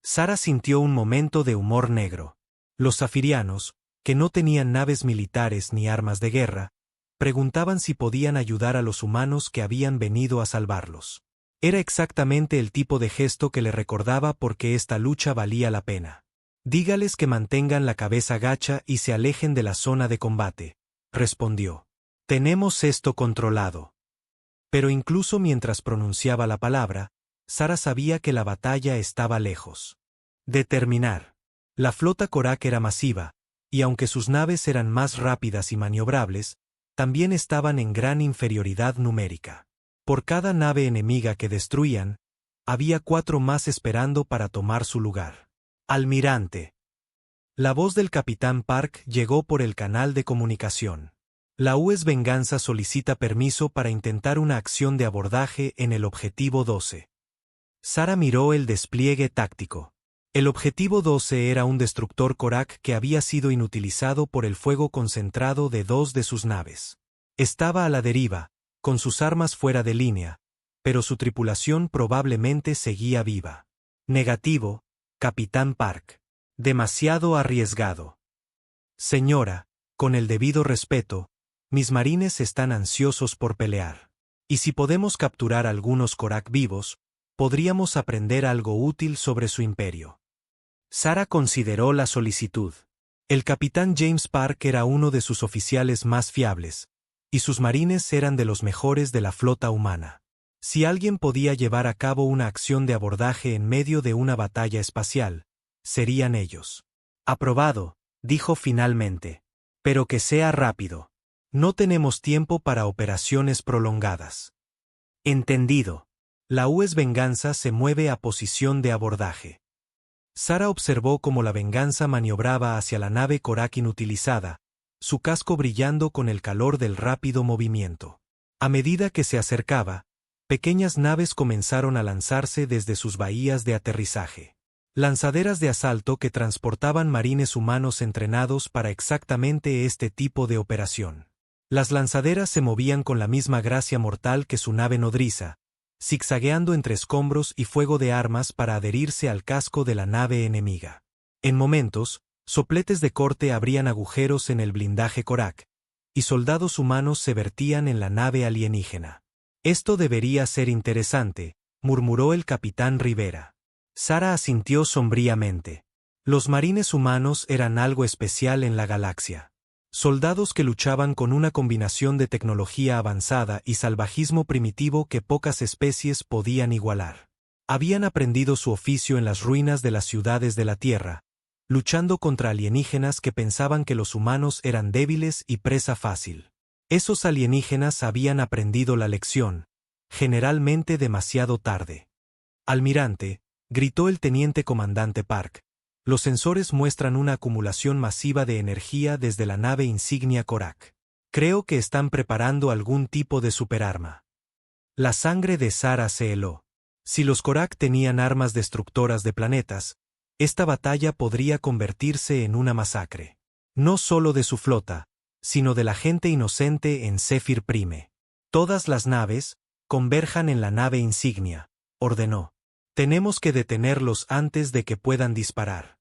Sara sintió un momento de humor negro. Los zafirianos, que no tenían naves militares ni armas de guerra, preguntaban si podían ayudar a los humanos que habían venido a salvarlos. Era exactamente el tipo de gesto que le recordaba por qué esta lucha valía la pena. Dígales que mantengan la cabeza gacha y se alejen de la zona de combate, respondió. Tenemos esto controlado. Pero incluso mientras pronunciaba la palabra, Sara sabía que la batalla estaba lejos de terminar. La flota Korak era masiva, y aunque sus naves eran más rápidas y maniobrables, también estaban en gran inferioridad numérica. Por cada nave enemiga que destruían, había 4 más esperando para tomar su lugar. Almirante. La voz del capitán Park llegó por el canal de comunicación. La US Venganza solicita permiso para intentar una acción de abordaje en el Objetivo 12. Sara miró el despliegue táctico. El Objetivo 12 era un destructor Korak que había sido inutilizado por el fuego concentrado de 2 de sus naves. Estaba a la deriva, con sus armas fuera de línea, pero su tripulación probablemente seguía viva. Negativo, Capitán Park. Demasiado arriesgado. Señora, con el debido respeto, mis marines están ansiosos por pelear. Y si podemos capturar algunos Korak vivos, podríamos aprender algo útil sobre su imperio. Sara consideró la solicitud. El capitán James Park era uno de sus oficiales más fiables, y sus marines eran de los mejores de la flota humana. Si alguien podía llevar a cabo una acción de abordaje en medio de una batalla espacial, serían ellos. Aprobado, dijo finalmente. Pero que sea rápido. No tenemos tiempo para operaciones prolongadas. Entendido. La US Venganza se mueve a posición de abordaje. Sara observó cómo la Venganza maniobraba hacia la nave Korak inutilizada, su casco brillando con el calor del rápido movimiento. A medida que se acercaba, pequeñas naves comenzaron a lanzarse desde sus bahías de aterrizaje. Lanzaderas de asalto que transportaban marines humanos entrenados para exactamente este tipo de operación. Las lanzaderas se movían con la misma gracia mortal que su nave nodriza, zigzagueando entre escombros y fuego de armas para adherirse al casco de la nave enemiga. En momentos, sopletes de corte abrían agujeros en el blindaje Korak, y soldados humanos se vertían en la nave alienígena. Esto debería ser interesante, murmuró el capitán Rivera. Sara asintió sombríamente. Los marines humanos eran algo especial en la galaxia. Soldados que luchaban con una combinación de tecnología avanzada y salvajismo primitivo que pocas especies podían igualar. Habían aprendido su oficio en las ruinas de las ciudades de la Tierra, luchando contra alienígenas que pensaban que los humanos eran débiles y presa fácil. Esos alienígenas habían aprendido la lección, generalmente demasiado tarde. Almirante, gritó el teniente comandante Park. Los sensores muestran una acumulación masiva de energía desde la nave insignia Korak. Creo que están preparando algún tipo de superarma. La sangre de Sara se heló. Si los Korak tenían armas destructoras de planetas, esta batalla podría convertirse en una masacre. No solo de su flota, sino de la gente inocente en Zephyr Prime. Todas las naves, converjan en la nave insignia, ordenó. Tenemos que detenerlos antes de que puedan disparar.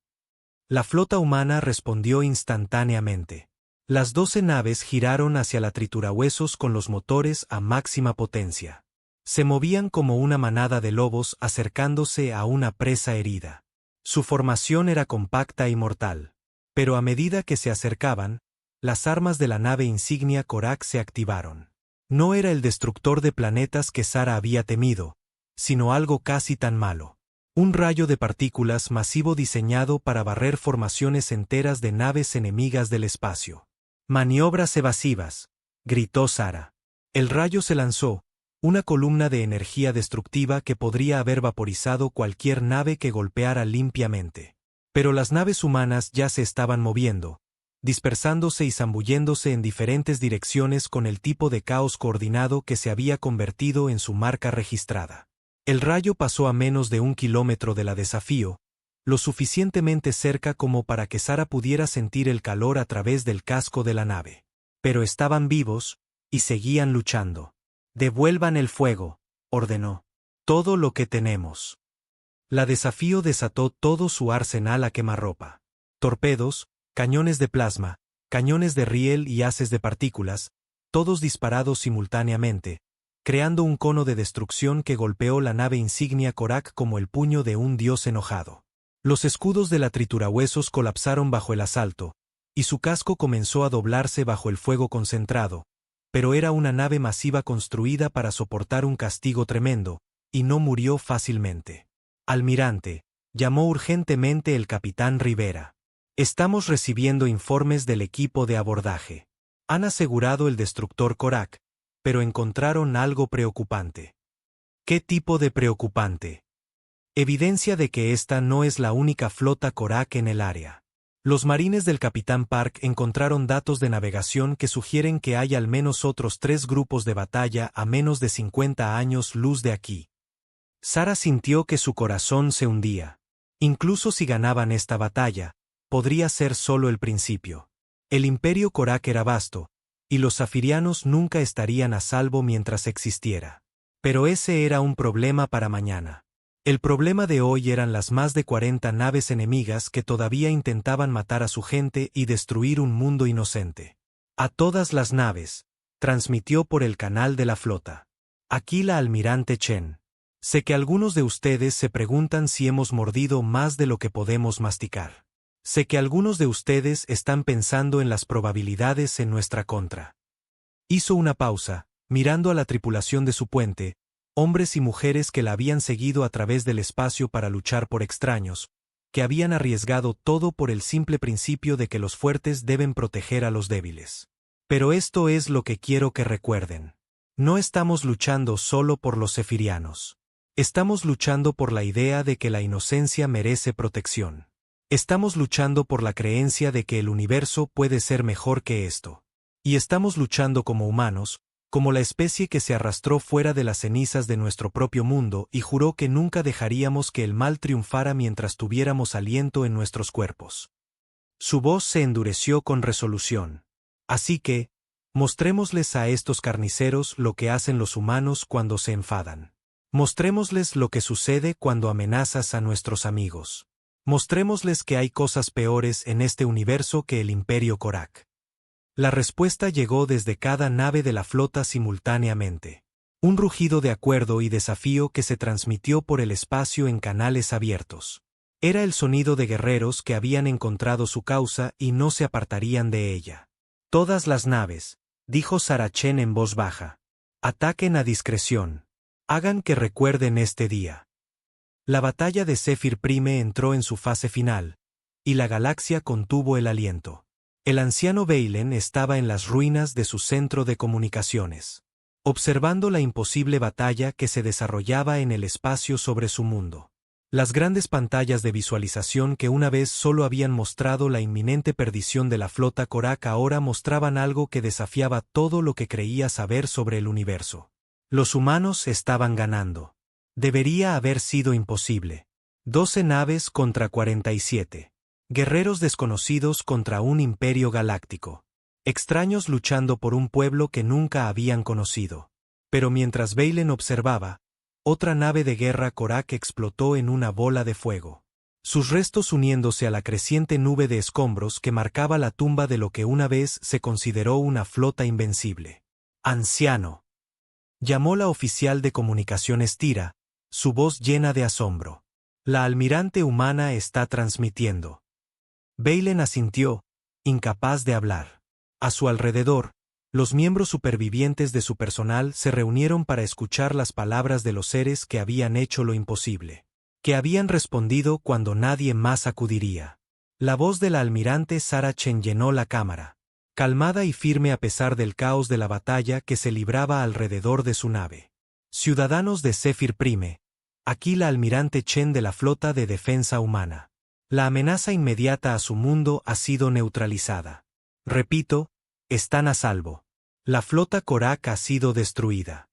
La flota humana respondió instantáneamente. Las 12 naves giraron hacia la triturahuesos con los motores a máxima potencia. Se movían como una manada de lobos acercándose a una presa herida. Su formación era compacta y mortal. Pero a medida que se acercaban, las armas de la nave insignia Korak se activaron. No era el destructor de planetas que Sara había temido, sino algo casi tan malo. Un rayo de partículas masivo diseñado para barrer formaciones enteras de naves enemigas del espacio. Maniobras evasivas, gritó Sara. El rayo se lanzó, una columna de energía destructiva que podría haber vaporizado cualquier nave que golpeara limpiamente. Pero las naves humanas ya se estaban moviendo, dispersándose y zambulléndose en diferentes direcciones con el tipo de caos coordinado que se había convertido en su marca registrada. El rayo pasó a menos de 1 kilómetro de la Desafío, lo suficientemente cerca como para que Sara pudiera sentir el calor a través del casco de la nave. Pero estaban vivos, y seguían luchando. «Devuelvan el fuego», ordenó. «Todo lo que tenemos». La Desafío desató todo su arsenal a quemarropa. Torpedos, cañones de plasma, cañones de riel y haces de partículas, todos disparados simultáneamente, creando un cono de destrucción que golpeó la nave insignia Korak como el puño de un dios enojado. Los escudos de la triturahuesos colapsaron bajo el asalto, y su casco comenzó a doblarse bajo el fuego concentrado, pero era una nave masiva construida para soportar un castigo tremendo, y no murió fácilmente. «Almirante», llamó urgentemente el capitán Rivera. «Estamos recibiendo informes del equipo de abordaje. Han asegurado el destructor Korak, pero encontraron algo preocupante». «¿Qué tipo de preocupante?» «Evidencia de que esta no es la única flota Korak en el área. Los marines del capitán Park encontraron datos de navegación que sugieren que hay al menos otros 3 grupos de batalla a menos de 50 años luz de aquí». Sara sintió que su corazón se hundía. Incluso si ganaban esta batalla, podría ser solo el principio. El imperio Korak era vasto, y los zafirianos nunca estarían a salvo mientras existiera. Pero ese era un problema para mañana. El problema de hoy eran las más de 40 naves enemigas que todavía intentaban matar a su gente y destruir un mundo inocente. «A todas las naves», transmitió por el canal de la flota. «Aquí la almirante Chen. Sé que algunos de ustedes se preguntan si hemos mordido más de lo que podemos masticar. Sé que algunos de ustedes están pensando en las probabilidades en nuestra contra. Hizo una pausa, mirando a la tripulación de su puente, hombres y mujeres que la habían seguido a través del espacio para luchar por extraños, que habían arriesgado todo por el simple principio de que los fuertes deben proteger a los débiles. Pero esto es lo que quiero que recuerden. No estamos luchando solo por los zefirianos. Estamos luchando por la idea de que la inocencia merece protección. Estamos luchando por la creencia de que el universo puede ser mejor que esto. Y estamos luchando como humanos, como la especie que se arrastró fuera de las cenizas de nuestro propio mundo y juró que nunca dejaríamos que el mal triunfara mientras tuviéramos aliento en nuestros cuerpos. Su voz se endureció con resolución. Así que, mostrémosles a estos carniceros lo que hacen los humanos cuando se enfadan. Mostrémosles lo que sucede cuando amenazas a nuestros amigos. Mostrémosles que hay cosas peores en este universo que el Imperio Korak. La respuesta llegó desde cada nave de la flota simultáneamente. Un rugido de acuerdo y desafío que se transmitió por el espacio en canales abiertos. Era el sonido de guerreros que habían encontrado su causa y no se apartarían de ella. Todas las naves, dijo Sarachen en voz baja. Ataquen a discreción. Hagan que recuerden este día. La batalla de Zephyr Prime entró en su fase final, y la galaxia contuvo el aliento. El anciano Valen estaba en las ruinas de su centro de comunicaciones, observando la imposible batalla que se desarrollaba en el espacio sobre su mundo. Las grandes pantallas de visualización que una vez solo habían mostrado la inminente perdición de la flota Korak ahora mostraban algo que desafiaba todo lo que creía saber sobre el universo. Los humanos estaban ganando. Debería haber sido imposible. 12 naves contra 47. Guerreros desconocidos contra un imperio galáctico. Extraños luchando por un pueblo que nunca habían conocido. Pero mientras Valen observaba, otra nave de guerra Korak explotó en una bola de fuego. Sus restos uniéndose a la creciente nube de escombros que marcaba la tumba de lo que una vez se consideró una flota invencible. «Anciano», llamó la oficial de comunicaciones Tira, su voz llena de asombro. «La almirante humana está transmitiendo». Valen asintió, incapaz de hablar. A su alrededor, los miembros supervivientes de su personal se reunieron para escuchar las palabras de los seres que habían hecho lo imposible. Que habían respondido cuando nadie más acudiría. La voz de la almirante Sarachen llenó la cámara, calmada y firme a pesar del caos de la batalla que se libraba alrededor de su nave. Ciudadanos de Zephyr Prime, aquí la almirante Chen de la Flota de Defensa Humana. La amenaza inmediata a su mundo ha sido neutralizada. Repito, están a salvo. La flota Korak ha sido destruida.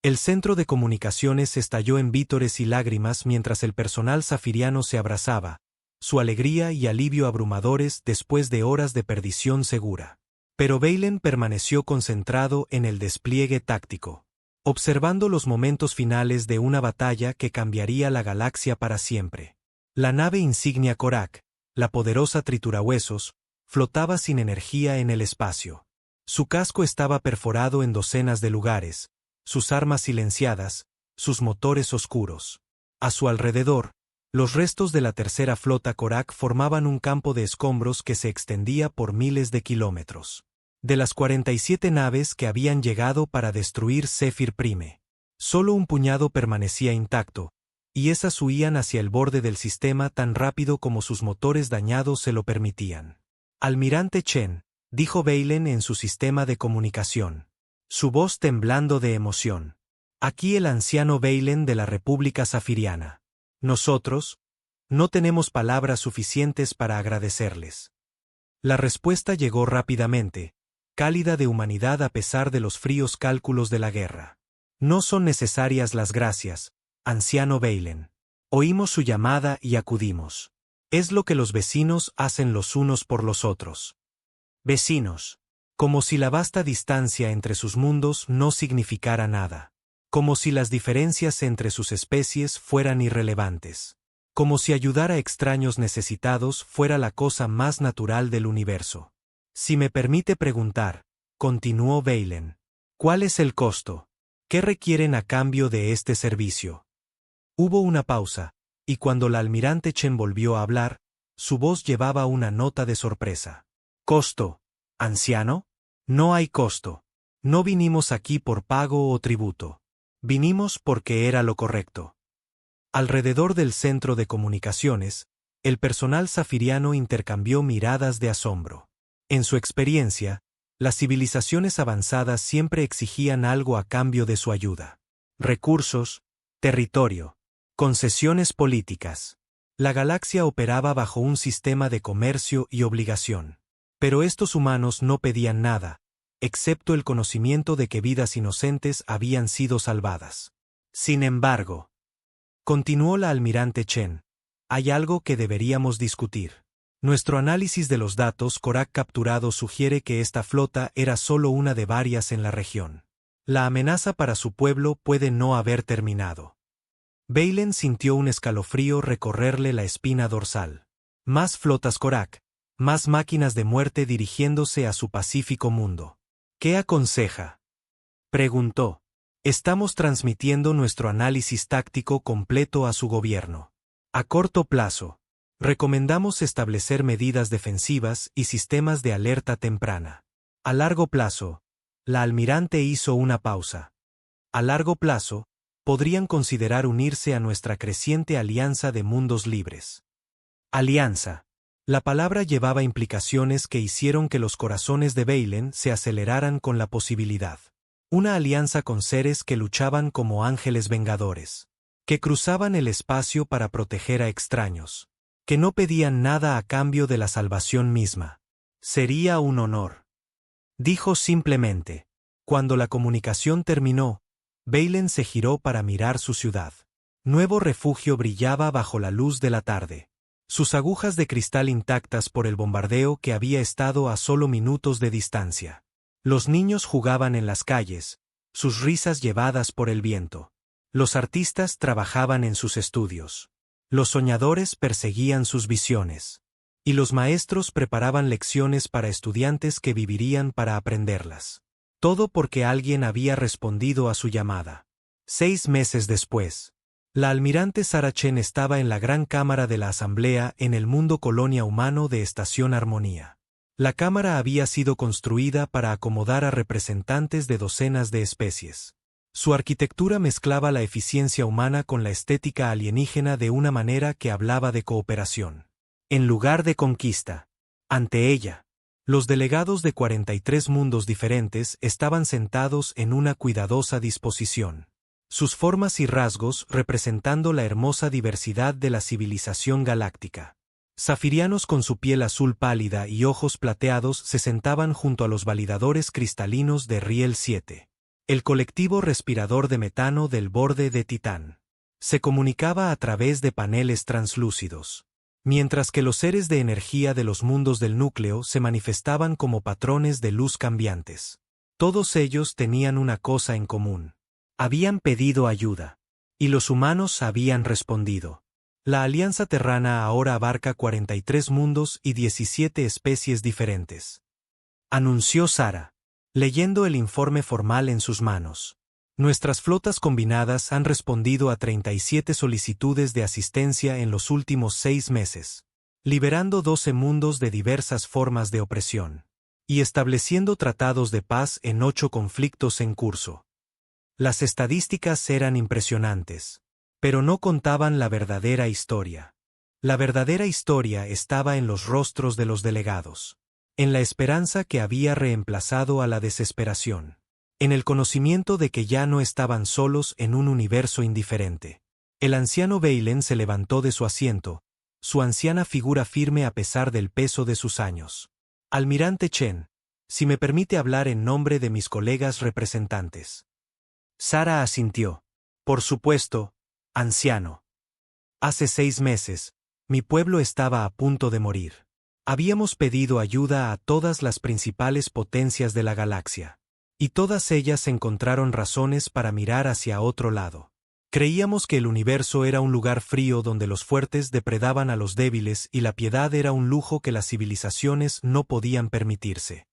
El centro de comunicaciones estalló en vítores y lágrimas mientras el personal zafiriano se abrazaba, su alegría y alivio abrumadores después de horas de perdición segura. Pero Valen permaneció concentrado en el despliegue táctico, observando los momentos finales de una batalla que cambiaría la galaxia para siempre. La nave insignia Korak, la poderosa triturahuesos, flotaba sin energía en el espacio. Su casco estaba perforado en docenas de lugares, sus armas silenciadas, sus motores oscuros. A su alrededor, los restos de la tercera flota Korak formaban un campo de escombros que se extendía por miles de kilómetros. De las 47 naves que habían llegado para destruir Zephyr Prime, solo un puñado permanecía intacto, y esas huían hacia el borde del sistema tan rápido como sus motores dañados se lo permitían. Almirante Chen, dijo Valen en su sistema de comunicación, su voz temblando de emoción. Aquí el anciano Valen de la República Zafiriana. Nosotros, no tenemos palabras suficientes para agradecerles. La respuesta llegó rápidamente, cálida de humanidad a pesar de los fríos cálculos de la guerra. No son necesarias las gracias, anciano Valen. Oímos su llamada y acudimos. Es lo que los vecinos hacen los unos por los otros. Vecinos. Como si la vasta distancia entre sus mundos no significara nada. Como si las diferencias entre sus especies fueran irrelevantes. Como si ayudar a extraños necesitados fuera la cosa más natural del universo. Si me permite preguntar, continuó Valen, ¿cuál es el costo? ¿Qué requieren a cambio de este servicio? Hubo una pausa, y cuando la almirante Chen volvió a hablar, Su voz llevaba una nota de sorpresa. ¿Costo, anciano? No hay costo. No vinimos aquí por pago o tributo. Vinimos porque era lo correcto. Alrededor del centro de comunicaciones, el personal zafiriano intercambió miradas de asombro. En su experiencia, las civilizaciones avanzadas siempre exigían algo a cambio de su ayuda. Recursos, territorio, concesiones políticas. La galaxia operaba bajo un sistema de comercio y obligación. Pero estos humanos no pedían nada, excepto el conocimiento de que vidas inocentes habían sido salvadas. Sin embargo, continuó la almirante Chen, hay algo que deberíamos discutir. Nuestro análisis de los datos Korak capturados sugiere que esta flota era solo una de varias en la región. La amenaza para su pueblo puede no haber terminado. Baylen sintió un escalofrío recorrerle la espina dorsal. Más flotas Korak, más máquinas de muerte dirigiéndose a su pacífico mundo. ¿Qué aconseja?, preguntó. Estamos transmitiendo nuestro análisis táctico completo a su gobierno. A corto plazo, recomendamos establecer medidas defensivas y sistemas de alerta temprana. A largo plazo, la almirante hizo una pausa. A largo plazo, podrían considerar unirse a nuestra creciente alianza de mundos libres. Alianza. La palabra llevaba implicaciones que hicieron que los corazones de Baylen se aceleraran con la posibilidad. Una alianza con seres que luchaban como ángeles vengadores, que cruzaban el espacio para proteger a extraños, que no pedían nada a cambio de la salvación misma. Sería un honor. Dijo simplemente. Cuando la comunicación terminó, Baylen se giró para mirar su ciudad. Nuevo refugio brillaba bajo la luz de la tarde. Sus agujas de cristal intactas por el bombardeo que había estado a solo minutos de distancia. Los niños jugaban en las calles, sus risas llevadas por el viento. Los artistas trabajaban en sus estudios. Los soñadores perseguían sus visiones. Y los maestros preparaban lecciones para estudiantes que vivirían para aprenderlas. Todo porque alguien había respondido a su llamada. 6 meses después, la almirante Sara Chen estaba en la gran cámara de la asamblea en el mundo colonia humano de Estación Armonía. La cámara había sido construida para acomodar a representantes de docenas de especies. Su arquitectura mezclaba la eficiencia humana con la estética alienígena de una manera que hablaba de cooperación. En lugar de conquista. Ante ella, los delegados de 43 mundos diferentes estaban sentados en una cuidadosa disposición. Sus formas y rasgos representando la hermosa diversidad de la civilización galáctica. Zafirianos con su piel azul pálida y ojos plateados se sentaban junto a los validadores cristalinos de Riel 7. El colectivo respirador de metano del borde de Titán. Se comunicaba a través de paneles translúcidos. Mientras que los seres de energía de los mundos del núcleo se manifestaban como patrones de luz cambiantes. Todos ellos tenían una cosa en común. Habían pedido ayuda. Y los humanos habían respondido. La Alianza Terrana ahora abarca 43 mundos y 17 especies diferentes. Anunció Sara, leyendo el informe formal en sus manos. Nuestras flotas combinadas han respondido a 37 solicitudes de asistencia en los últimos 6 meses, liberando 12 mundos de diversas formas de opresión, y estableciendo tratados de paz en 8 conflictos en curso. Las estadísticas eran impresionantes, pero no contaban la verdadera historia. La verdadera historia estaba en los rostros de los delegados, en la esperanza que había reemplazado a la desesperación. En el conocimiento de que ya no estaban solos en un universo indiferente. El anciano Baylen se levantó de su asiento, su anciana figura firme a pesar del peso de sus años. Almirante Chen, si me permite hablar en nombre de mis colegas representantes. Sara asintió. Por supuesto, anciano. Hace 6 meses, mi pueblo estaba a punto de morir. Habíamos pedido ayuda a todas las principales potencias de la galaxia. Y todas ellas encontraron razones para mirar hacia otro lado. Creíamos que el universo era un lugar frío donde los fuertes depredaban a los débiles y la piedad era un lujo que las civilizaciones no podían permitirse.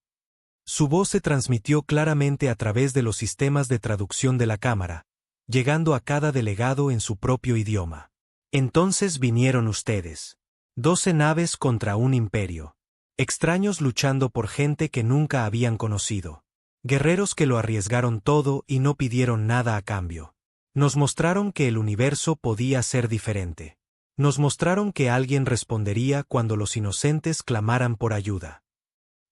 Su voz se transmitió claramente a través de los sistemas de traducción de la cámara, llegando a cada delegado en su propio idioma. Entonces vinieron ustedes. 12 naves contra un imperio. Extraños luchando por gente que nunca habían conocido. Guerreros que lo arriesgaron todo y no pidieron nada a cambio. Nos mostraron que el universo podía ser diferente. Nos mostraron que alguien respondería cuando los inocentes clamaran por ayuda.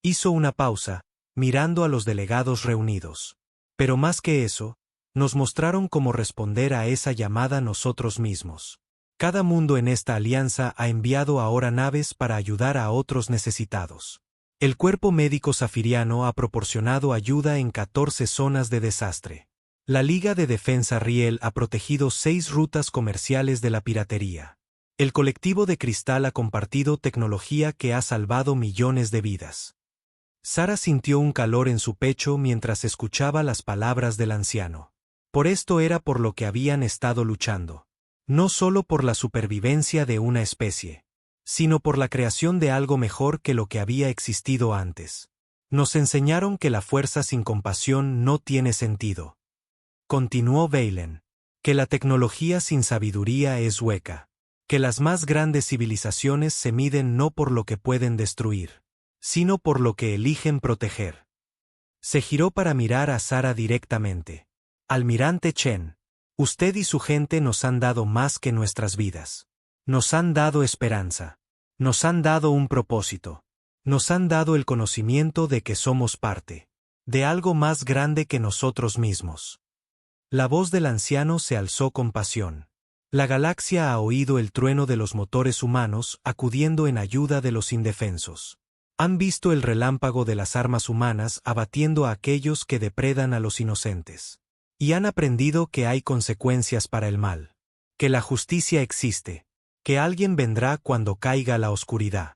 Hizo una pausa, mirando a los delegados reunidos. Pero más que eso, nos mostraron cómo responder a esa llamada nosotros mismos. Cada mundo en esta alianza ha enviado ahora naves para ayudar a otros necesitados. El cuerpo médico safiriano ha proporcionado ayuda en 14 zonas de desastre. La Liga de Defensa Riel ha protegido 6 rutas comerciales de la piratería. El colectivo de Cristal ha compartido tecnología que ha salvado millones de vidas. Sara sintió un calor en su pecho mientras escuchaba las palabras del anciano. Por esto era por lo que habían estado luchando. No solo por la supervivencia de una especie, sino por la creación de algo mejor que lo que había existido antes. Nos enseñaron que la fuerza sin compasión no tiene sentido. Continuó Valen. Que la tecnología sin sabiduría es hueca. Que las más grandes civilizaciones se miden no por lo que pueden destruir, sino por lo que eligen proteger. Se giró para mirar a Sara directamente. Almirante Chen. Usted y su gente nos han dado más que nuestras vidas. Nos han dado esperanza. Nos han dado un propósito. Nos han dado el conocimiento de que somos parte de algo más grande que nosotros mismos. La voz del anciano se alzó con pasión. La galaxia ha oído el trueno de los motores humanos acudiendo en ayuda de los indefensos. Han visto el relámpago de las armas humanas abatiendo a aquellos que depredan a los inocentes. Y han aprendido que hay consecuencias para el mal. Que la justicia existe. Que alguien vendrá cuando caiga la oscuridad.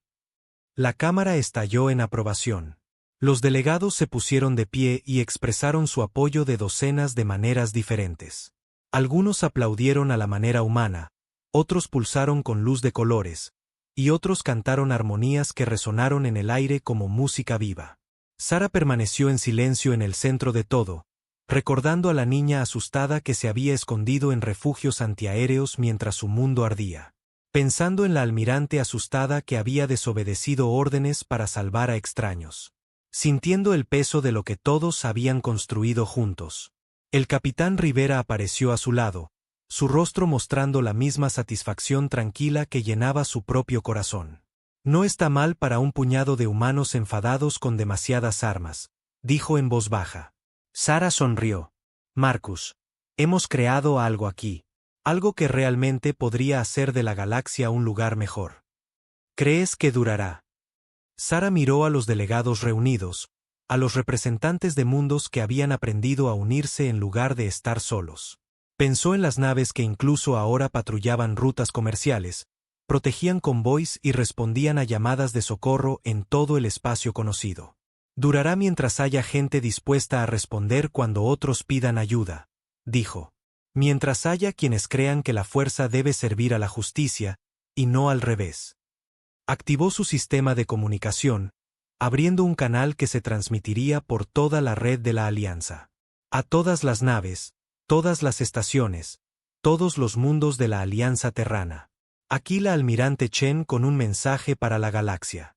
La cámara estalló en aprobación. Los delegados se pusieron de pie y expresaron su apoyo de docenas de maneras diferentes. Algunos aplaudieron a la manera humana, otros pulsaron con luz de colores, y otros cantaron armonías que resonaron en el aire como música viva. Sara permaneció en silencio en el centro de todo, recordando a la niña asustada que se había escondido en refugios antiaéreos mientras su mundo ardía. Pensando en la almirante asustada que había desobedecido órdenes para salvar a extraños. Sintiendo el peso de lo que todos habían construido juntos. El capitán Rivera apareció a su lado, su rostro mostrando la misma satisfacción tranquila que llenaba su propio corazón. No está mal para un puñado de humanos enfadados con demasiadas armas, dijo en voz baja. Sara sonrió. Marcus, hemos creado algo aquí. Algo que realmente podría hacer de la galaxia un lugar mejor. ¿Crees que durará? Sara miró a los delegados reunidos, a los representantes de mundos que habían aprendido a unirse en lugar de estar solos. Pensó en las naves que incluso ahora patrullaban rutas comerciales, protegían convoys y respondían a llamadas de socorro en todo el espacio conocido. Durará mientras haya gente dispuesta a responder cuando otros pidan ayuda, dijo. Mientras haya quienes crean que la fuerza debe servir a la justicia, y no al revés. Activó su sistema de comunicación, abriendo un canal que se transmitiría por toda la red de la Alianza. A todas las naves, todas las estaciones, todos los mundos de la Alianza Terrana. Aquí la almirante Chen con un mensaje para la galaxia.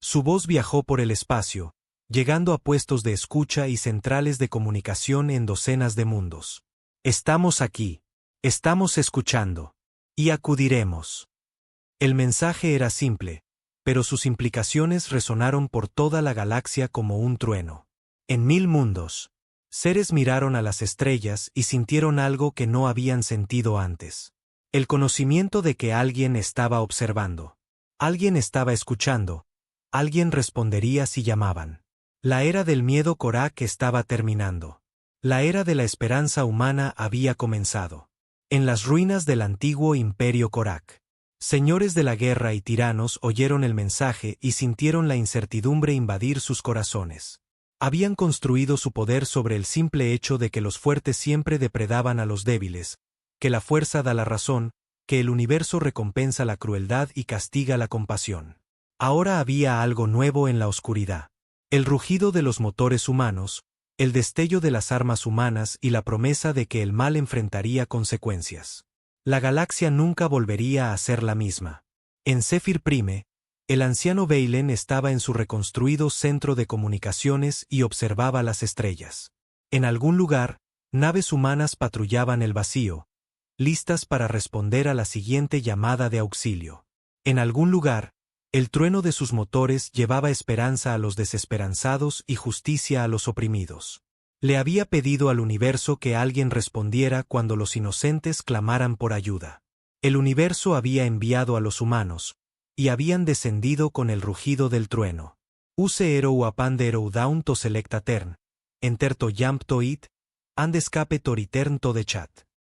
Su voz viajó por el espacio, llegando a puestos de escucha y centrales de comunicación en docenas de mundos. Estamos aquí. Estamos escuchando. Y acudiremos. El mensaje era simple, pero sus implicaciones resonaron por toda la galaxia como un trueno. En 1000 mundos, seres miraron a las estrellas y sintieron algo que no habían sentido antes. El conocimiento de que alguien estaba observando. Alguien estaba escuchando. Alguien respondería si llamaban. La era del miedo Korak estaba terminando. La era de la esperanza humana había comenzado. En las ruinas del antiguo Imperio Korak. Señores de la guerra y tiranos oyeron el mensaje y sintieron la incertidumbre invadir sus corazones. Habían construido su poder sobre el simple hecho de que los fuertes siempre depredaban a los débiles, que la fuerza da la razón, que el universo recompensa la crueldad y castiga la compasión. Ahora había algo nuevo en la oscuridad. El rugido de los motores humanos, el destello de las armas humanas y la promesa de que el mal enfrentaría consecuencias. La galaxia nunca volvería a ser la misma. En Zephyr Prime, el anciano Valen estaba en su reconstruido centro de comunicaciones y observaba las estrellas. En algún lugar, naves humanas patrullaban el vacío, listas para responder a la siguiente llamada de auxilio. En algún lugar, el trueno de sus motores llevaba esperanza a los desesperanzados y justicia a los oprimidos. Le había pedido al universo que alguien respondiera cuando los inocentes clamaran por ayuda. El universo había enviado a los humanos, y habían descendido con el rugido del trueno. Use ero apandero down to selecta tern, enter to jump to it, and escape to return to the chat.